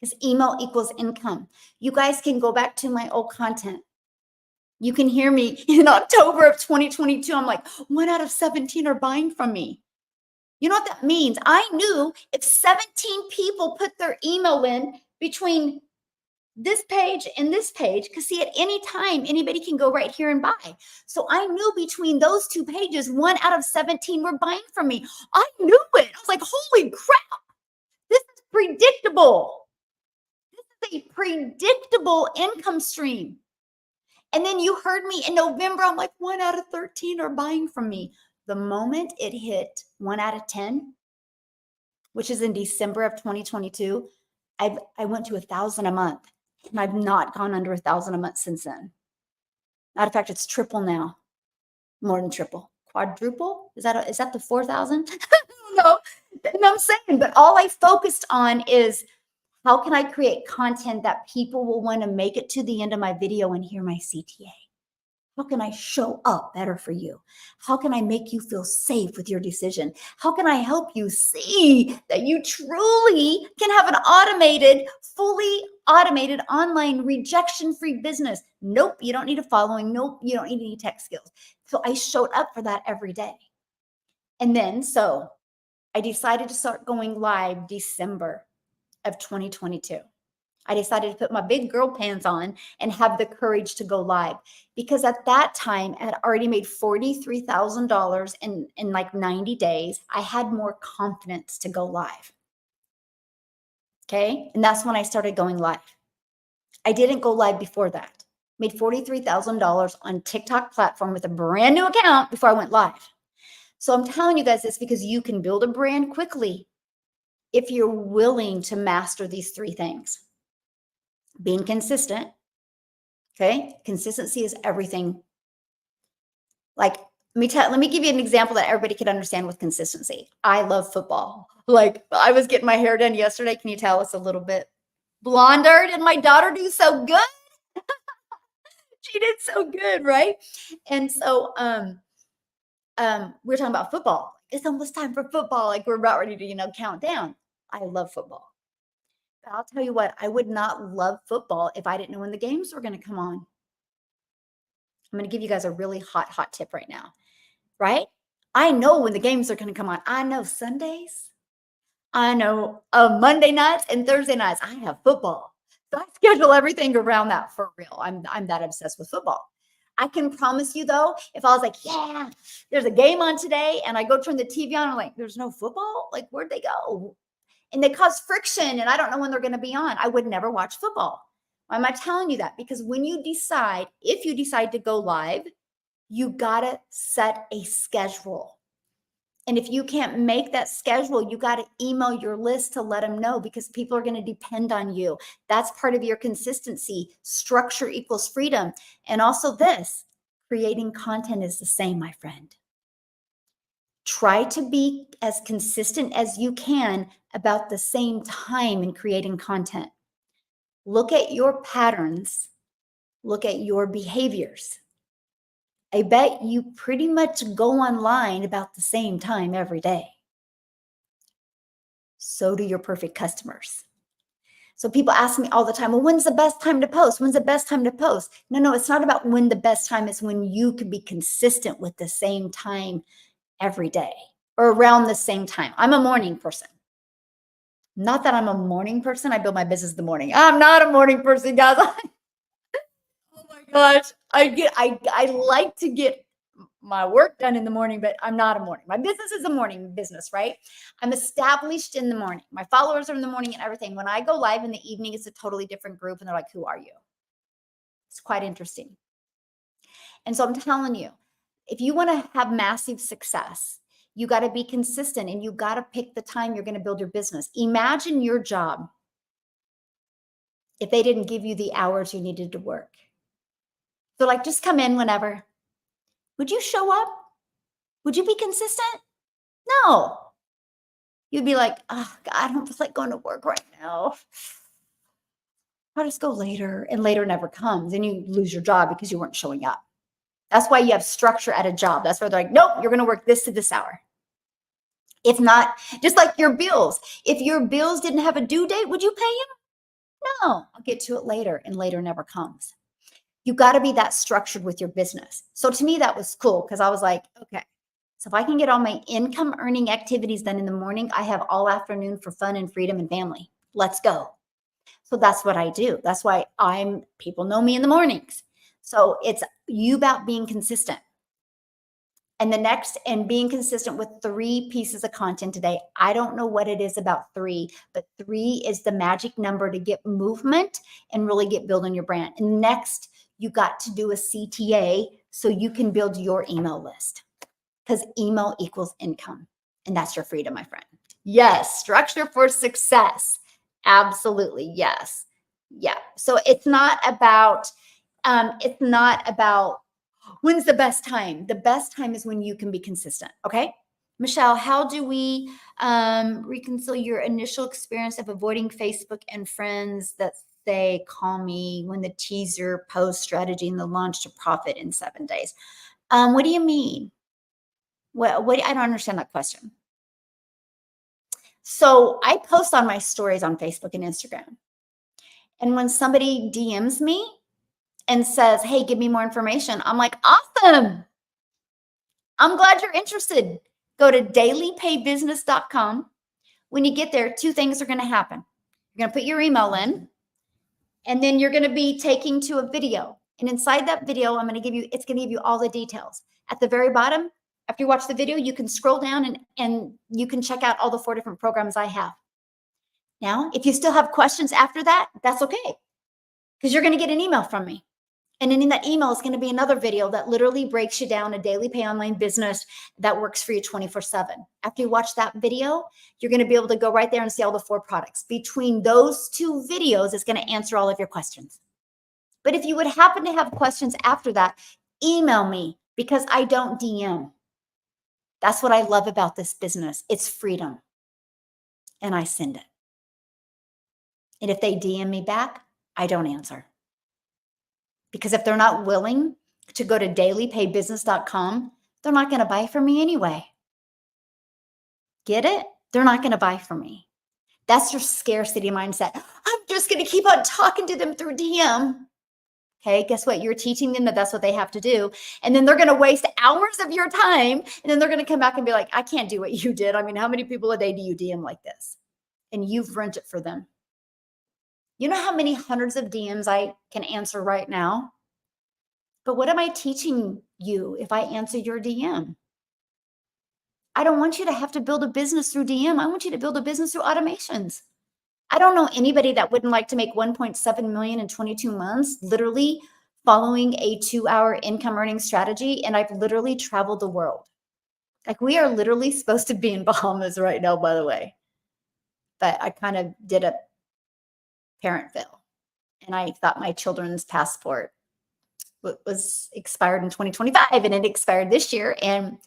Because email equals income. You guys can go back to my old content. You can hear me in October of 2022. I'm like, 1 out of 17 are buying from me. You know what that means? I knew if 17 people put their email in between this page and this page, because see, at any time, anybody can go right here and buy. So I knew between those 2 pages, 1 out of 17 were buying from me. I knew it. I was like, holy crap, this is predictable. This is a predictable income stream. And then you heard me in November, I'm like, 1 out of 13 are buying from me. The moment it hit 1 out of 10, which is in December of 2022, I went to 1,000 a month. And I've not gone under 1,000 a month since then. Matter of fact, it's triple now, more than triple, quadruple. Is that the 4,000? No, I'm saying, but all I focused on is how can I create content that people will want to make it to the end of my video and hear my CTA? How can I show up better for you? How can I make you feel safe with your decision? How can I help you see that you truly can have an fully automated online rejection-free business? Nope, you don't need a following. Nope, you don't need any tech skills. So I showed up for that every day. And then, so I decided to start going live December of 2022. I decided to put my big girl pants on and have the courage to go live, because at that time I had already made $43,000 in like 90 days. I had more confidence to go live. Okay. And that's when I started going live. I didn't go live before that. Made $43,000 on TikTok platform with a brand new account before I went live. So I'm telling you guys this because you can build a brand quickly if you're willing to master these three things. Being consistent. Okay. Consistency is everything. Like, let me give you an example that everybody can understand with consistency. I love football. Like, I was getting my hair done yesterday. Can you tell it's a little bit blonder? Did my daughter do so good? She did so good, right? And so we're talking about football. It's almost time for football. Like, we're about ready to, count down. I love football. But I'll tell you what, I would not love football if I didn't know when the games were going to come on. I'm going to give you guys a really hot tip right now, right? I know when the games are going to come on. I know Sundays. I know Monday nights and Thursday nights. I have football. So I schedule everything around that for real. I'm that obsessed with football. I can promise you though, if I was like, yeah, there's a game on today, and I go turn the TV on, I'm like, there's no football? Like, where'd they go? And they cause friction, and I don't know when they're going to be on. I would never watch football. Why am I telling you that? Because when you decide, if you decide to go live, you got to set a schedule. And if you can't make that schedule, you got to email your list to let them know, because people are going to depend on you. That's part of your consistency. Structure equals freedom. And also this, creating content is the same, my friend. Try to be as consistent as you can about the same time in creating content. Look at your patterns. Look at your behaviors. I bet you pretty much go online about the same time every day. So do your perfect customers. So people ask me all the time, well, when's the best time to post? When's the best time to post? No, it's not about when the best time is. When you can be consistent with the same time every day or around the same time. I'm a morning person. Not that I'm a morning person. I build my business in the morning. I'm not a morning person, guys. Oh my gosh. I like to get my work done in the morning, but I'm not a morning. My business is a morning business, right? I'm established in the morning. My followers are in the morning and everything. When I go live in the evening, it's a totally different group. And they're like, who are you? It's quite interesting. And so I'm telling you, if you want to have massive success, you got to be consistent, and you got to pick the time you're going to build your business. Imagine your job if they didn't give you the hours you needed to work. So like, just come in whenever. Would you show up? Would you be consistent? No. You'd be like, oh, God, I don't feel like going to work right now. I'll just go later. And later never comes. And you lose your job because you weren't showing up. That's why you have structure at a job. That's where they're like, nope, you're going to work this to this hour. If not, just like your bills. If your bills didn't have a due date, would you pay them? No, I'll get to it later, and later never comes. You got to be that structured with your business. So to me, that was cool, because I was like, okay, so if I can get all my income earning activities done in the morning, I have all afternoon for fun and freedom and family. Let's go. So that's what I do. That's why people know me in the mornings. So it's you about being consistent. And being consistent with 3 pieces of content today. I don't know what it is about 3, but 3 is the magic number to get movement and really get building your brand. And next, you got to do a CTA so you can build your email list, because email equals income, and that's your freedom, my friend. Yes, structure for success. Absolutely, yes. Yeah. So it's not about When's the best time? The best time is when you can be consistent. Okay. Michelle, how do we reconcile your initial experience of avoiding Facebook and friends that say, call me when the teaser post strategy and the launch to profit in 7 days? What do you mean? I don't understand that question. So I post on my stories on Facebook and Instagram. And when somebody DMs me and says, hey, give me more information, I'm like, awesome. I'm glad you're interested. Go to dailypaybusiness.com. When you get there, 2 things are going to happen. You're going to put your email in, and then you're going to be taken to a video. And inside that video, it's going to give you all the details. At the very bottom, after you watch the video, you can scroll down and you can check out all the 4 different programs I have. Now, if you still have questions after that, that's okay, because you're going to get an email from me. And then in that email is going to be another video that literally breaks you down a daily pay online business that works for you 24/7. After you watch that video, you're going to be able to go right there and see all the 4 products. Between those 2 videos, it's going to answer all of your questions. But if you would happen to have questions after that, email me, because I don't DM. That's what I love about this business. It's freedom. And I send it. And if they DM me back, I don't answer. Because if they're not willing to go to dailypaybusiness.com, they're not going to buy from me anyway. Get it? They're not going to buy from me. That's your scarcity mindset. I'm just going to keep on talking to them through DM. Okay, guess what? You're teaching them that that's what they have to do. And then they're going to waste hours of your time. And then they're going to come back and be like, I can't do what you did. I mean, how many people a day do you DM like this? And you've ruined it for them. You know how many hundreds of DMs I can answer right now? But what am I teaching you if I answer your DM? I don't want you to have to build a business through DM. I want you to build a business through automations. I don't know anybody that wouldn't like to make 1.7 million in 22 months, literally following a 2-hour income earning strategy. And I've literally traveled the world. Like, we are literally supposed to be in Bahamas right now, by the way. But I kind of did a parent fail. And I thought my children's passport was expired in 2025, and it expired this year. And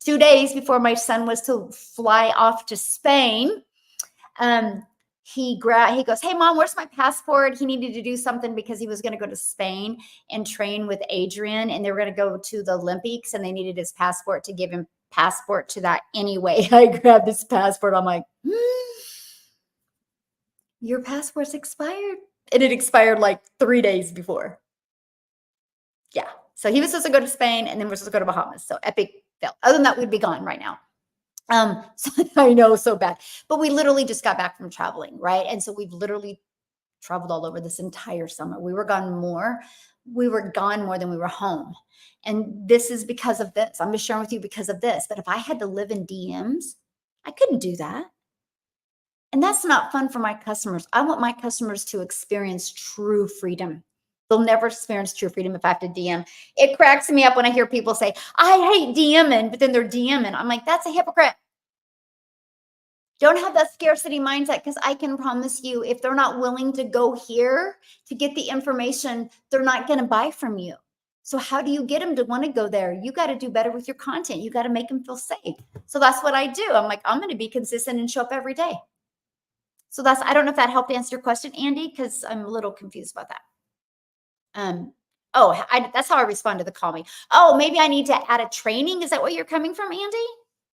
2 days before my son was to fly off to Spain, he goes, hey mom, where's my passport? He needed to do something because he was going to go to Spain and train with Adrian, and they were going to go to the Olympics, and they needed his passport to give him passport to that anyway. I grabbed his passport. I'm like, your passport's expired. And it expired like 3 days before. Yeah. So he was supposed to go to Spain, and then we're supposed to go to Bahamas. So epic fail. Other than that, we'd be gone right now. So I know, so bad. But we literally just got back from traveling, right? And so we've literally traveled all over this entire summer. We were gone more. We were gone more than we were home. And this is because of this. I'm just sharing with you because of this. But if I had to live in DMs, I couldn't do that. And that's not fun for my customers. I want my customers to experience true freedom. They'll never experience true freedom if I have to DM. It cracks me up when I hear people say, I hate DMing, but then they're DMing. I'm like, that's a hypocrite. Don't have that scarcity mindset, because I can promise you, if they're not willing to go here to get the information, they're not going to buy from you. So how do you get them to want to go there? You got to do better with your content. You got to make them feel safe. So that's what I do. I'm like, I'm going to be consistent and show up every day. So I don't know if that helped answer your question, Andy, because I'm a little confused about that. That's how I respond to the call me. Oh, maybe I need to add a training. Is that what you're coming from, Andy?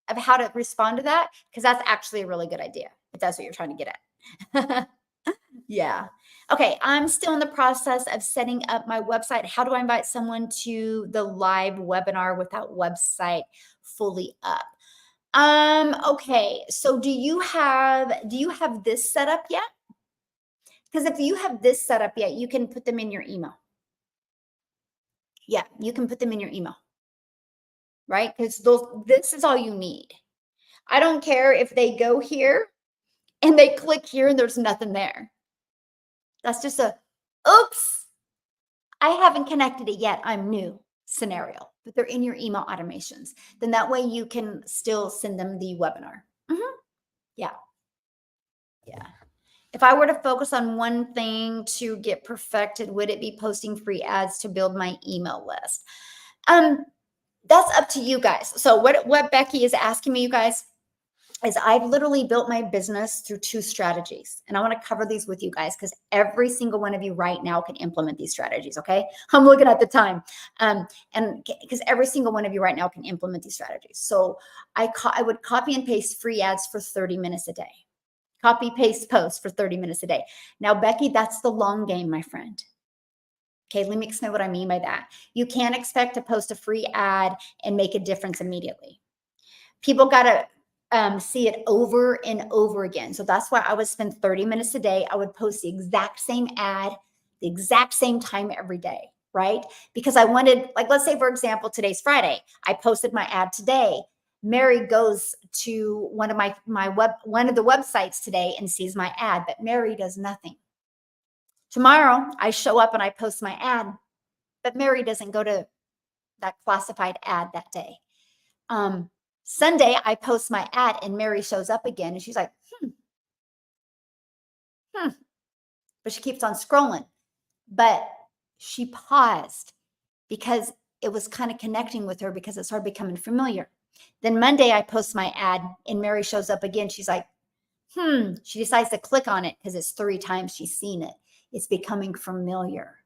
Of how to respond to that? Because that's actually a really good idea, if that's what you're trying to get at. Yeah. Okay. I'm still in the process of setting up my website. How do I invite someone to the live webinar without website fully up? Okay. So do you have this set up yet? Because if you have this set up yet, you can put them in your email. Yeah, you can put them in your email, right? Because this is all you need. I don't care if they go here and they click here and there's nothing there. That's just oops, I haven't connected it yet, I'm new scenario, but they're in your email automations. Then that way you can still send them the webinar. Yeah. Yeah. If I were to focus on one thing to get perfected, would it be posting free ads to build my email list? That's up to you guys. So what Becky is asking me, you guys, is I've literally built my business through 2 strategies. And I want to cover these with you guys because every single one of you right now can implement these strategies. Okay. I'm looking at the time. And because every single one of you right now can implement these strategies. So I would copy and paste free ads for 30 minutes a day. Copy, paste, post for 30 minutes a day. Now, Becky, that's the long game, my friend. Okay, let me explain what I mean by that. You can't expect to post a free ad and make a difference immediately. People got to see it over and over again. So that's why I would spend 30 minutes a day. I would post the exact same ad, the exact same time every day, right? Because I wanted, like, let's say, for example, today's Friday. I posted my ad today. Mary goes to one of one of the websites today and sees my ad, but Mary does nothing. Tomorrow, I show up and I post my ad, but Mary doesn't go to that classified ad that day. Sunday, I post my ad and Mary shows up again and she's like, but she keeps on scrolling. But she paused because it was kind of connecting with her because it started becoming familiar. Then Monday, I post my ad and Mary shows up again. She's like, she decides to click on it because it's 3 times she's seen it. It's becoming familiar.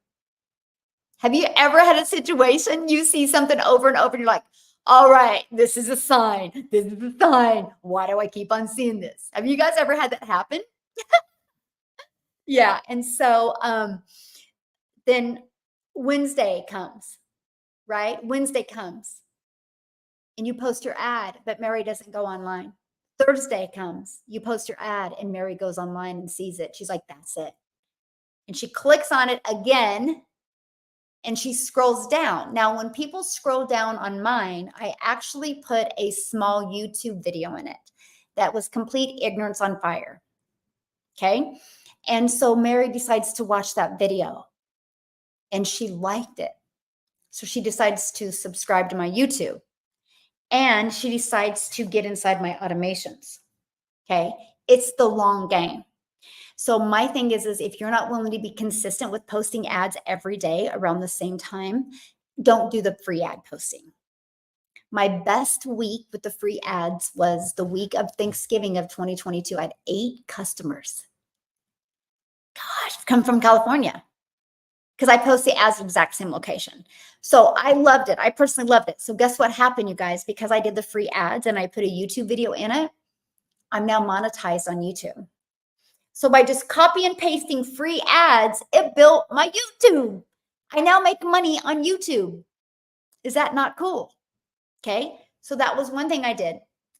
Have you ever had a situation you see something over and over and you're like, all right, this is a sign. This is a sign. Why do I keep on seeing this? Have you guys ever had that happen? Yeah. And so then Wednesday comes, right? Wednesday comes and you post your ad, but Mary doesn't go online. Thursday comes, you post your ad and Mary goes online and sees it. She's like, that's it. And she clicks on it again and she scrolls down. Now, when people scroll down on mine, I actually put a small YouTube video in it that was complete ignorance on fire. Okay. And so Mary decides to watch that video and she liked it. So she decides to subscribe to my YouTube and she decides to get inside my automations. Okay. It's the long game. So my thing is if you're not willing to be consistent with posting ads every day around the same time, don't do the free ad posting. My best week with the free ads was the week of Thanksgiving of 2022. I had 8 customers. Gosh, come from California because I post the ads in the exact same location. So I loved it. I personally loved it. So guess what happened, you guys? Because I did the free ads and I put a YouTube video in it, I'm now monetized on YouTube. So by just copy and pasting free ads, it built my YouTube. I now make money on YouTube. Is that not cool? Okay. So that was one thing I did.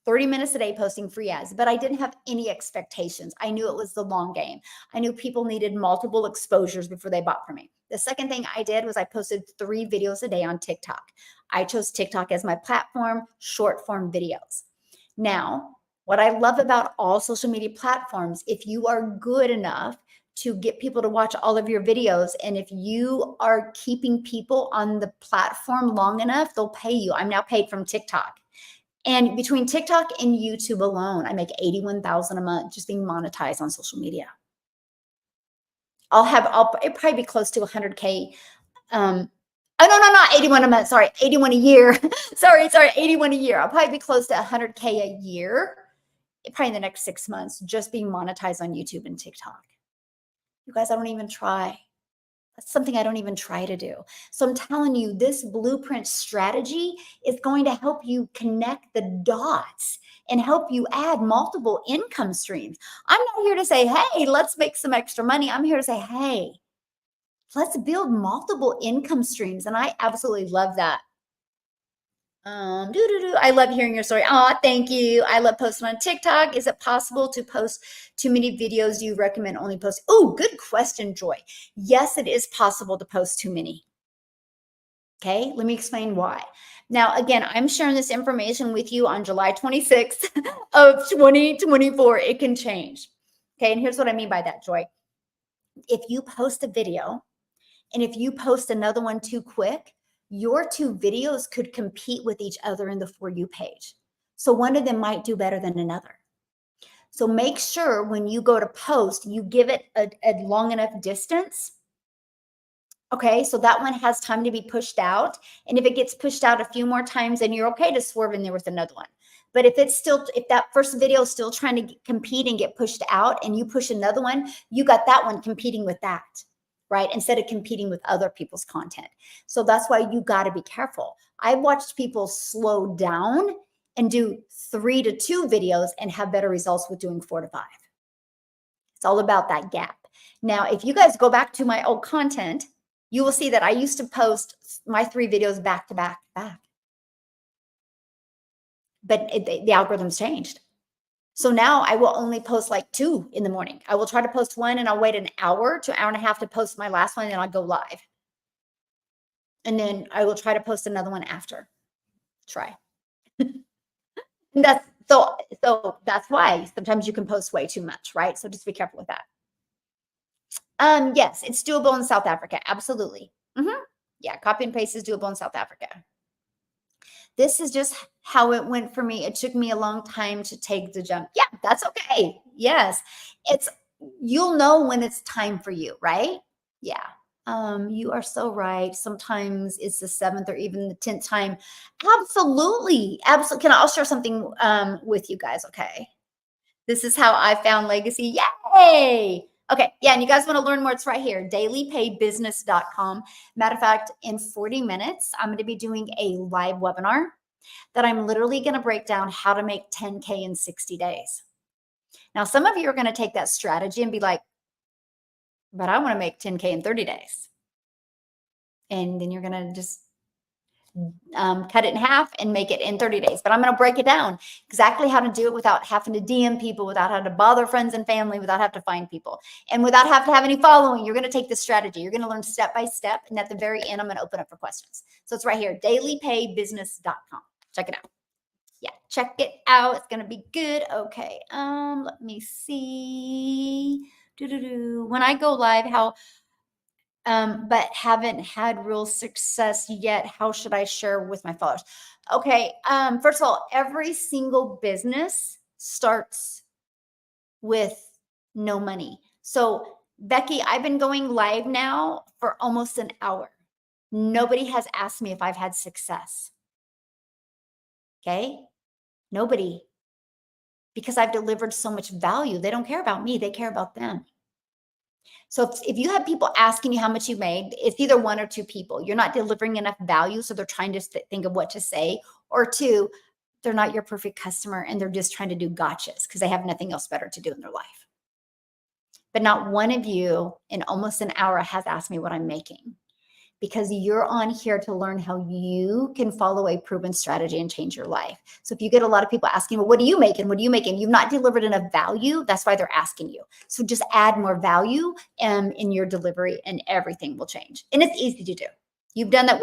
30 minutes a day posting free ads, but I didn't have any expectations. I knew it was the long game. I knew people needed multiple exposures before they bought from me. The second thing I did was I posted 3 videos a day on TikTok. I chose TikTok as my platform, short form videos. Now, what I love about all social media platforms, if you are good enough to get people to watch all of your videos, and if you are keeping people on the platform long enough, they'll pay you. I'm now paid from TikTok. And between TikTok and YouTube alone, I make $81,000 a month just being monetized on social media. It'll probably be close to 100K. Oh, no, not 81 a month. Sorry, 81 a year. sorry, 81 a year. I'll probably be close to 100K a year, probably in the next 6 months, just being monetized on YouTube and TikTok. You guys, I don't even try. That's something I don't even try to do. So I'm telling you, this blueprint strategy is going to help you connect the dots and help you add multiple income streams. I'm not here to say, hey, let's make some extra money. I'm here to say, hey, let's build multiple income streams. And I absolutely love that. I love hearing your story. Oh, thank you. I love posting on TikTok. Is it possible to post too many videos? Do you recommend only post? Oh, good question, Joy. Yes, it is possible to post too many. Okay, let me explain why. Now, again, I'm sharing this information with you on July 26th of 2024. It can change. Okay, and here's what I mean by that, Joy. If you post a video and if you post another one too quick, your 2 videos could compete with each other in the For You page. So one of them might do better than another. So make sure when you go to post, you give it a long enough distance Okay, so that one has time to be pushed out. And if it gets pushed out a few more times, then you're okay to swerve in there with another one. But if that first video is still trying to compete and get pushed out and you push another one, you got that one competing with that, right? Instead of competing with other people's content. So that's why you got to be careful. I've watched people slow down and do 3 to 2 videos and have better results with doing 4 to 5. It's all about that gap. Now, if you guys go back to my old content, you will see that I used to post my 3 videos back to back to back. But the algorithms changed. So now I will only post like 2 in the morning. I will try to post one and I'll wait an hour to an hour and a half to post my last one, and then I'll go live. And then I will try to post another one after. Try. And so that's why sometimes you can post way too much, right? So just be careful with that. Yes, it's doable in South Africa. Absolutely. Yeah, copy and paste is doable in South Africa. This is just how it went for me. It took me a long time to take the jump. Yeah, that's okay. Yes. You'll know when it's time for you, right? Yeah. You are so right. Sometimes it's the 7th or even the 10th time. Absolutely. Absolutely. I'll share something with you guys, okay? This is how I found Legacy. Yay! Okay, yeah, and you guys want to learn more, it's right here, dailypaybusiness.com. Matter of fact, in 40 minutes, I'm going to be doing a live webinar that I'm literally going to break down how to make 10K in 60 days. Now, some of you are going to take that strategy and be like, but I want to make 10K in 30 days. And then you're going to just cut it in half and make it in 30 days. But I'm going to break it down exactly how to do it without having to DM people, without having to bother friends and family, without having to find people, and without having to have any following. You're going to take this strategy. You're going to learn step by step. And at the very end, I'm going to open up for questions. So it's right here, dailypaybusiness.com. Check it out. Yeah, check it out. It's going to be good. Okay. Let me see. When I go live, but haven't had real success yet. How should I share with my followers? Okay. First of all, every single business starts with no money. So Becky, I've been going live now for almost an hour. Nobody has asked me if I've had success. Okay. Nobody, because I've delivered so much value. They don't care about me. They care about them. So if you have people asking you how much you made, it's either 1 or 2 people. You're not delivering enough value, so they're trying to think of what to say, or 2, they're not your perfect customer and they're just trying to do gotchas because they have nothing else better to do in their life. But not one of you in almost an hour has asked me what I'm making, because you're on here to learn how you can follow a proven strategy and change your life. So if you get a lot of people asking, well, what do you make? And what do you make? And you've not delivered enough value, that's why they're asking you. So just add more value in your delivery and everything will change. And it's easy to do. You've done that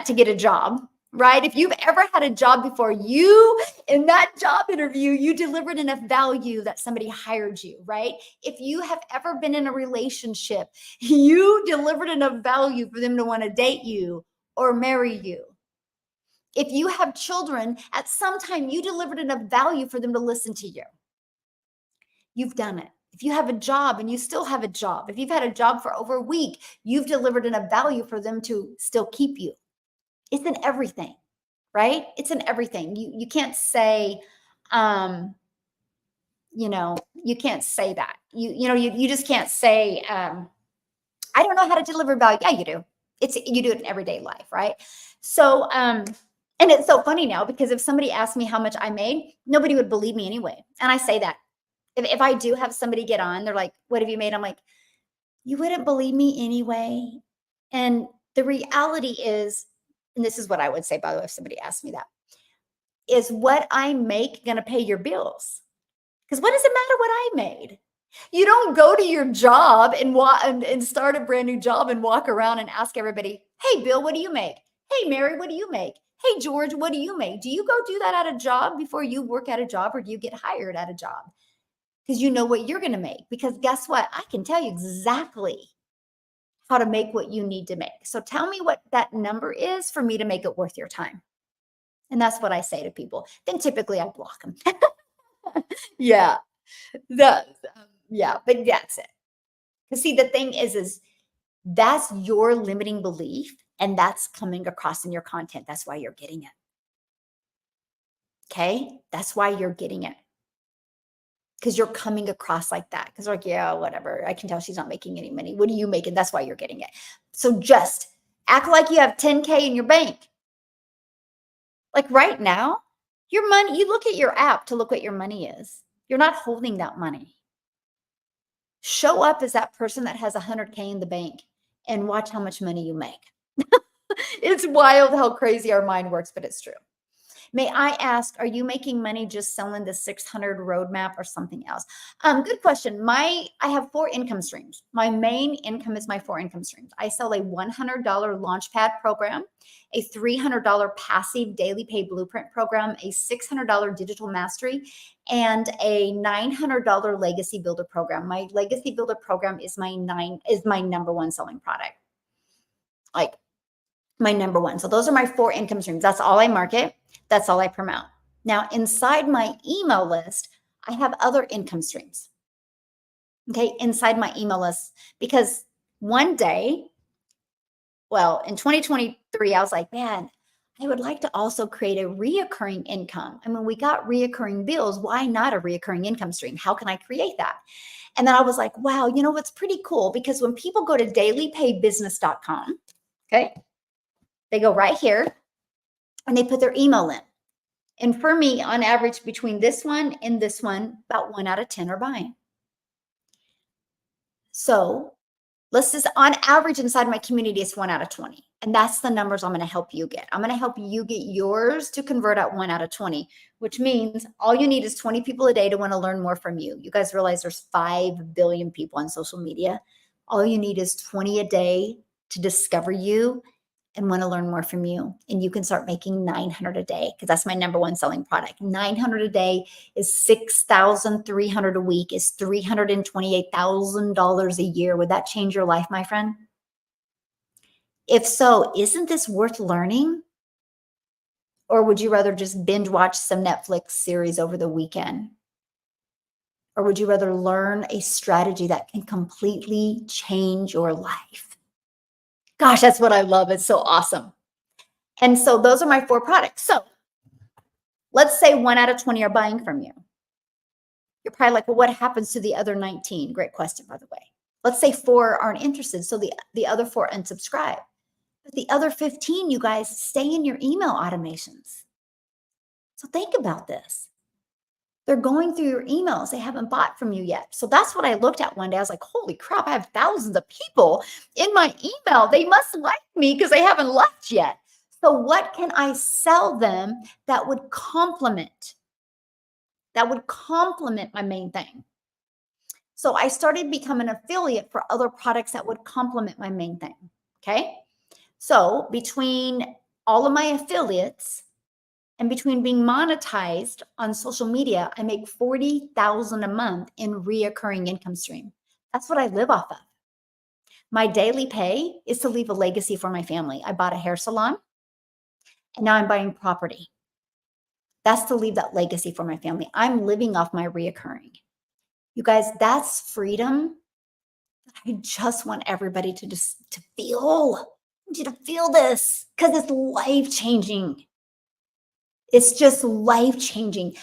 to get a job, right? If you've ever had a job before, in that job interview, you delivered enough value that somebody hired you, right? If you have ever been in a relationship, you delivered enough value for them to want to date you or marry you. If you have children, at some time you delivered enough value for them to listen to you. You've done it. If you have a job and you still have a job, if you've had a job for over a week, you've delivered enough value for them to still keep you. It's in everything, right? It's in everything. You can't say, you can't say that. You just can't say, I don't know how to deliver value. Yeah, you do. You do it in everyday life, right? So, and it's so funny now because if somebody asked me how much I made, nobody would believe me anyway. And I say that. If I do have somebody get on, they're like, what have you made? I'm like, you wouldn't believe me anyway. And the reality is, and this is what I would say, by the way, if somebody asked me that, is what I make going to pay your bills? Because what does it matter what I made? You don't go to your job and start a brand new job and walk around and ask everybody, hey, Bill, what do you make? Hey, Mary, what do you make? Hey, George, what do you make? Do you go do that at a job before you work at a job, or do you get hired at a job? Because you know what you're going to make. Because guess what? I can tell you exactly how to make what you need to make. So tell me what that number is for me to make it worth your time. And that's what I say to people. Then typically I block them. Yeah. But that's it. Because see, the thing is That's your limiting belief, and that's coming across in your content. That's why you're getting it. Okay? That's why you're getting it. Because you're coming across like that. Because like, yeah, whatever. I can tell she's not making any money. What are you making? That's why you're getting it. So just act like you have 10K in your bank. Like right now, your money, you look at your app to look what your money is. You're not holding that money. Show up as that person that has 100K in the bank and watch how much money you make. It's wild how crazy our mind works, but it's true. May I ask, are you making money just selling the 600 roadmap or something else? Good question. I have 4 income streams. My main income is my 4 income streams. I sell a $100 Launchpad program, a $300 passive daily pay blueprint program, a $600 digital mastery, and a $900 legacy builder program. My legacy builder program is my number one selling product. Like my number one. So those are my 4 income streams. That's all I market. That's all I promote. Now, inside my email list, I have other income streams. Okay, inside my email list, because one day, well, in 2023, I was like, man, I would like to also create a reoccurring income. I mean, we got reoccurring bills. Why not a reoccurring income stream? How can I create that? And then I was like, wow, you know what's pretty cool? Because when people go to dailypaybusiness.com, okay, they go right here and they put their email in. And for me, on average, between this one and this one, about 1 out of 10 are buying. So let's just, on average, inside my community, it's 1 out of 20. And that's the numbers I'm going to help you get. I'm going to help you get yours to convert at 1 out of 20, which means all you need is 20 people a day to want to learn more from you. You guys realize there's 5 billion people on social media. All you need is 20 a day to discover you and want to learn more from you. And you can start making 900 a day, because that's my number one selling product. 900 a day is 6,300 a week, is $328,000 a year. Would that change your life, my friend? If so, isn't this worth learning? Or would you rather just binge watch some Netflix series over the weekend? Or would you rather learn a strategy that can completely change your life? Gosh, that's what I love. It's so awesome. And so those are my 4 products. So let's say 1 out of 20 are buying from you. You're probably like, well, what happens to the other 19? Great question, by the way. Let's say 4 aren't interested. So the other 4 unsubscribe. But the other 15, you guys, stay in your email automations. So think about this. They're going through your emails. They haven't bought from you yet. So that's what I looked at one day. I was like, holy crap, I have thousands of people in my email. They must like me because they haven't left yet. So what can I sell them that would complement my main thing? So I started becoming an affiliate for other products that would complement my main thing. Okay. So between all of my affiliates, and between being monetized on social media, I make $40,000 a month in reoccurring income stream. That's what I live off of. My daily pay is to leave a legacy for my family. I bought a hair salon and now I'm buying property. That's to leave that legacy for my family. I'm living off my reoccurring. You guys, that's freedom. I just want everybody to feel. I want you to feel this because it's life-changing. It's just life-changing.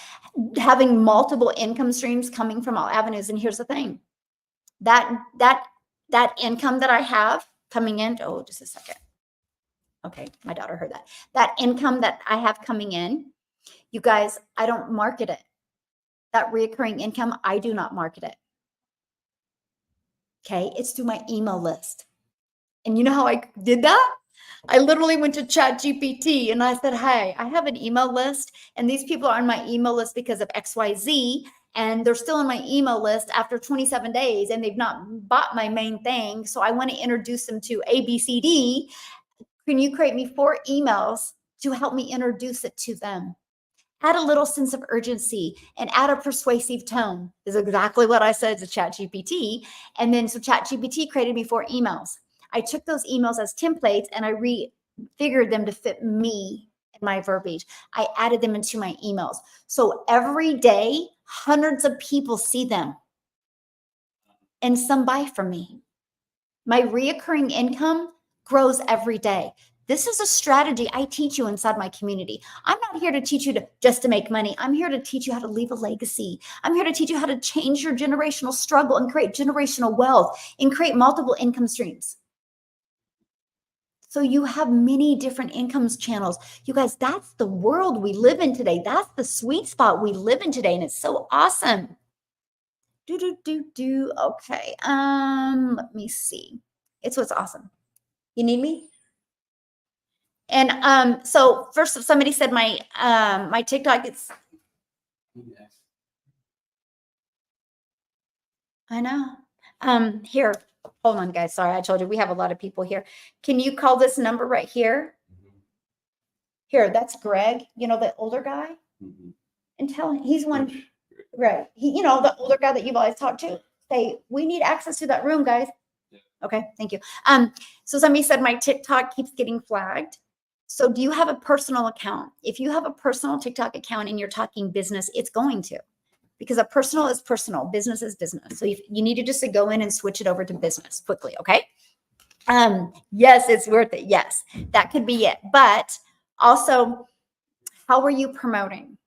Having multiple income streams coming from all avenues. And here's the thing, that income that I have coming in, oh, just a second. Okay, my daughter heard that. That income that I have coming in, you guys, I don't market it. That reoccurring income, I do not market it. Okay, it's through my email list. And you know how I did that? I literally went to ChatGPT and I said, hey, I have an email list and these people are on my email list because of XYZ. And they're still on my email list after 27 days and they've not bought my main thing. So I want to introduce them to ABCD. Can you create me 4 emails to help me introduce it to them? Add a little sense of urgency and add a persuasive tone. Is exactly what I said to ChatGPT. And then so ChatGPT created me 4 emails. I took those emails as templates and I refigured them to fit me and my verbiage. I added them into my emails. So every day, hundreds of people see them and some buy from me. My reoccurring income grows every day. This is a strategy I teach you inside my community. I'm not here to teach you just to make money. I'm here to teach you how to leave a legacy. I'm here to teach you how to change your generational struggle and create generational wealth and create multiple income streams. So you have many different income channels. You guys, that's the world we live in today. That's the sweet spot we live in today. And it's so awesome. Okay. Let me see. It's what's awesome. You need me? And so first somebody said my TikTok, it's I know. Here, hold on, guys. Sorry, I told you we have a lot of people here. Can you call this number right here? Here, that's Greg, you know, the older guy. And tell him he's one, right? He, you know, the older guy that you've always talked to. Say, we need access to that room, guys. Okay, thank you. So somebody said my TikTok keeps getting flagged. So do you have a personal account? If you have a personal TikTok account and you're talking business, it's going to, because a personal is personal, business is business. So you need to just go in and switch it over to business quickly, okay? Yes, it's worth it. Yes, that could be it. But also, how are you promoting?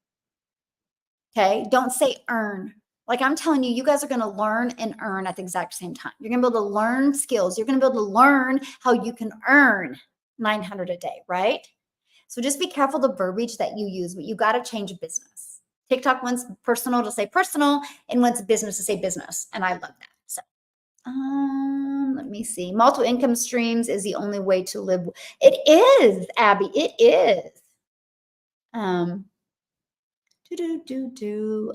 Okay, don't say earn. Like I'm telling you, you guys are going to learn and earn at the exact same time. You're going to be able to learn skills. You're going to be able to learn how you can earn 900 a day, right? So just be careful the verbiage that you use, but you got to change business. TikTok wants personal to say personal and wants business to say business. And I love that. So let me see. Multiple income streams is the only way to live. It is, Abby. It is.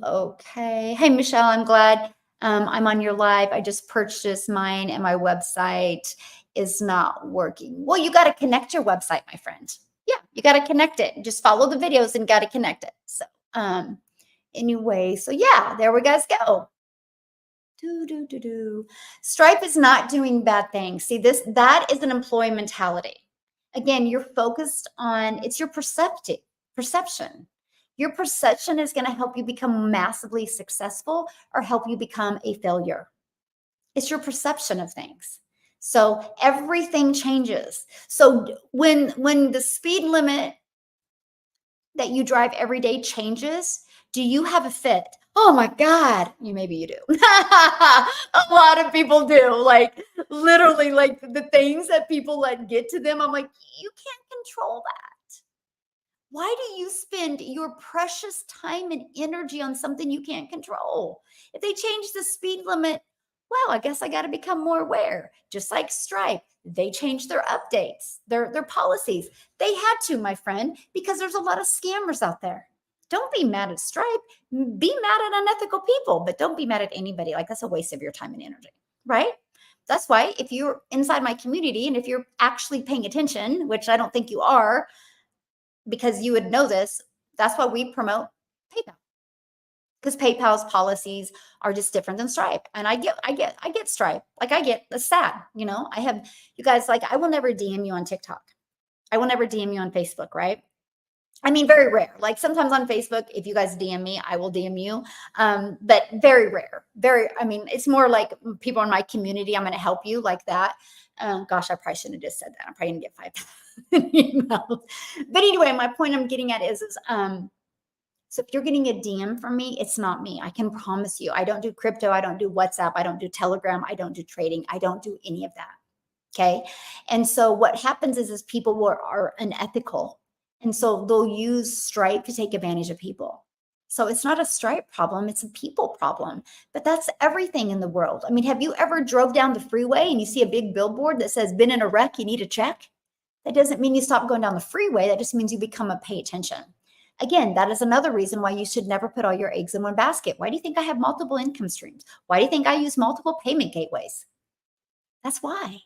Okay. Hey, Michelle, I'm glad I'm on your live. I just purchased mine and my website is not working. Well, you got to connect your website, my friend. Yeah, you got to connect it. Just follow the videos and got to connect it. So anyway, so yeah, there we guys go. Stripe is not doing bad things. See, that is an employee mentality. Again, you're focused on, it's your perception. Your perception is going to help you become massively successful or help you become a failure. It's your perception of things. So everything changes. So when the speed limit that you drive every day changes, do you have a fit? Oh my God. Maybe you do. A lot of people do. Like literally, like the things that people let get to them. I'm like, you can't control that. Why do you spend your precious time and energy on something you can't control? If they change the speed limit, well, I guess I got to become more aware. Just like Stripe, they changed their updates, their policies. They had to, my friend, because there's a lot of scammers out there. Don't be mad at Stripe. Be mad at unethical people, but don't be mad at anybody. Like that's a waste of your time and energy, right? That's why if you're inside my community and if you're actually paying attention, which I don't think you are, because you would know this, that's why we promote PayPal. Because PayPal's policies are just different than Stripe. And I get Stripe. Like I get the sad, you know, I have you guys like I will never DM you on TikTok. I will never DM you on Facebook, right? I mean, very rare. Like sometimes on Facebook, if you guys DM me, I will DM you. But very rare. I mean, it's more like people in my community, I'm going to help you like that. Gosh, I probably shouldn't have just said that. I'm probably going to get 5,000 emails. But anyway, my point I'm getting at is so if you're getting a DM from me, it's not me. I can promise you. I don't do crypto. I don't do WhatsApp. I don't do Telegram. I don't do trading. I don't do any of that. Okay. And so what happens is people are unethical. And so they'll use Stripe to take advantage of people. So it's not a Stripe problem, it's a people problem. But that's everything in the world. I mean, have you ever drove down the freeway and you see a big billboard that says, been in a wreck, you need a check? That doesn't mean you stop going down the freeway. That just means you become a pay attention. Again, that is another reason why you should never put all your eggs in one basket. Why do you think I have multiple income streams? Why do you think I use multiple payment gateways? That's why.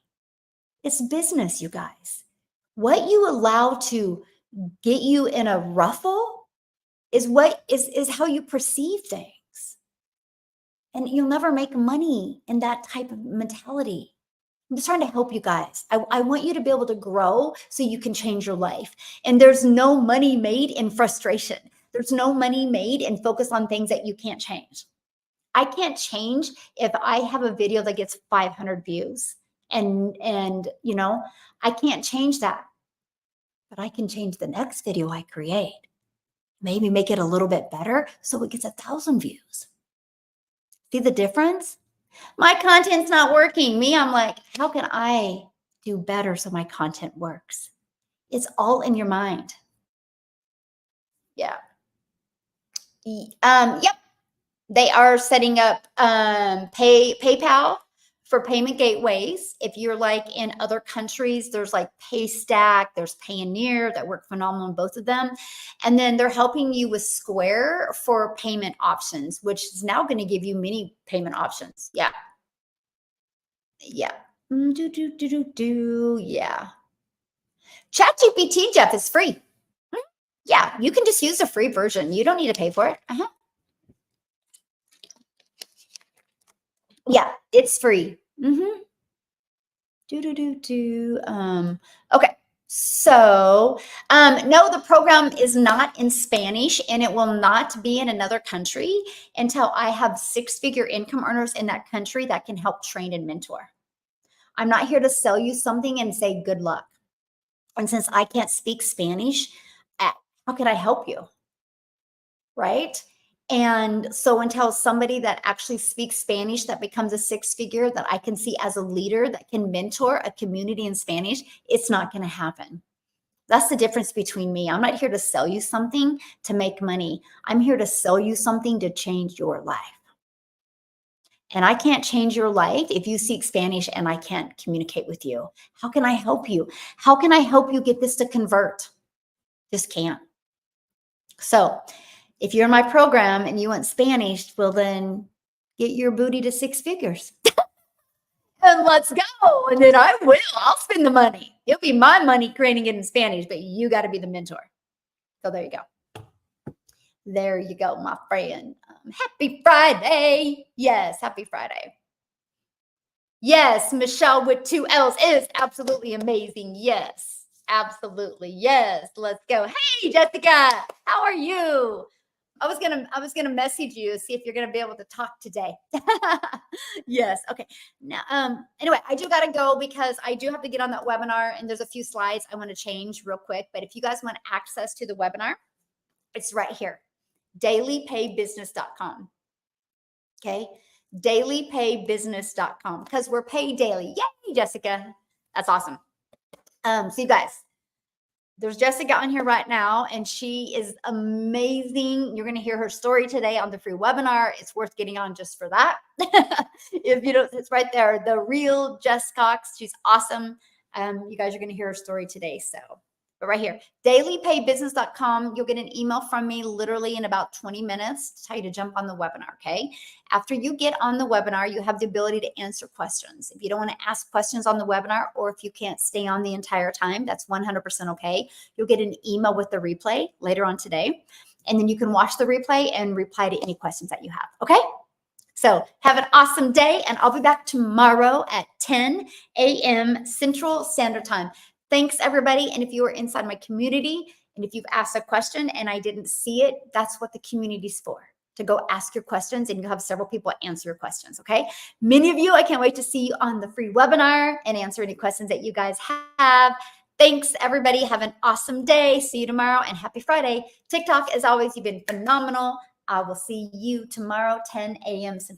It's business, you guys. What you allow to get you in a ruffle is what is how you perceive things. And you'll never make money in that type of mentality. I'm just trying to help you guys. I want you to be able to grow so you can change your life. And there's no money made in frustration. There's no money made in focus on things that you can't change. I can't change if I have a video that gets 500 views. And you know, I can't change that, but I can change the next video I create. Maybe make it a little bit better so it gets 1,000 views. See the difference? My content's not working. Me, I'm like, how can I do better so my content works? It's all in your mind. Yeah. Yep. They are setting up PayPal for payment gateways. If you're like in other countries, there's like Paystack, there's Payoneer that work phenomenal in both of them. And then they're helping you with Square for payment options, which is now going to give you many payment options. Yeah. Yeah. Yeah. ChatGPT, Jeff, is free. Yeah, you can just use the free version. You don't need to pay for it. Yeah, it's free. Okay. So, no, the program is not in Spanish and it will not be in another country until I have 6-figure income earners in that country that can help train and mentor. I'm not here to sell you something and say good luck. And since I can't speak Spanish, how can I help you? Right? And so until somebody that actually speaks Spanish that becomes a 6-figure that I can see as a leader that can mentor a community in Spanish, it's not going to happen. That's the difference between me. I'm not here to sell you something to make money. I'm here to sell you something to change your life. And I can't change your life if you speak Spanish and I can't communicate with you. How can I help you? How can I help you get this to convert? Just can't. So if you're in my program and you want Spanish, well, then get your booty to 6 figures. And let's go. And then I'll spend the money. It'll be my money creating it in Spanish, but you got to be the mentor. So there you go. There you go, my friend. Happy Friday. Yes, happy Friday. Yes, Michelle with 2 L's is absolutely amazing. Yes, absolutely. Yes, let's go. Hey, Jessica, how are you? I was gonna message you, see if you're gonna be able to talk today. Yes. Okay. Now, anyway, I do gotta go because I do have to get on that webinar, and there's a few slides I want to change real quick. But if you guys want access to the webinar, it's right here, dailypaybusiness.com. Okay, dailypaybusiness.com, because we're paid daily. Yay, Jessica. That's awesome. So you guys, there's Jessica on here right now, and she is amazing. You're going to hear her story today on the free webinar. It's worth getting on just for that. If you don't, it's right there. The real Jess Cox. She's awesome. You guys are going to hear her story today. So, but right here, dailypaybusiness.com. You'll get an email from me literally in about 20 minutes to tell you to jump on the webinar. Okay. After you get on the webinar, you have the ability to answer questions. If you don't want to ask questions on the webinar, or if you can't stay on the entire time, that's 100% okay. You'll get an email with the replay later on today. And then you can watch the replay and reply to any questions that you have. Okay. So have an awesome day, and I'll be back tomorrow at 10 a.m. Central Standard Time. Thanks, everybody. And if you are inside my community and if you've asked a question and I didn't see it, that's what the community's for, to go ask your questions, and you'll have several people answer your questions. Okay. Many of you, I can't wait to see you on the free webinar and answer any questions that you guys have. Thanks, everybody. Have an awesome day. See you tomorrow, and happy Friday. TikTok, as always, you've been phenomenal. I will see you tomorrow, 10 a.m. Central.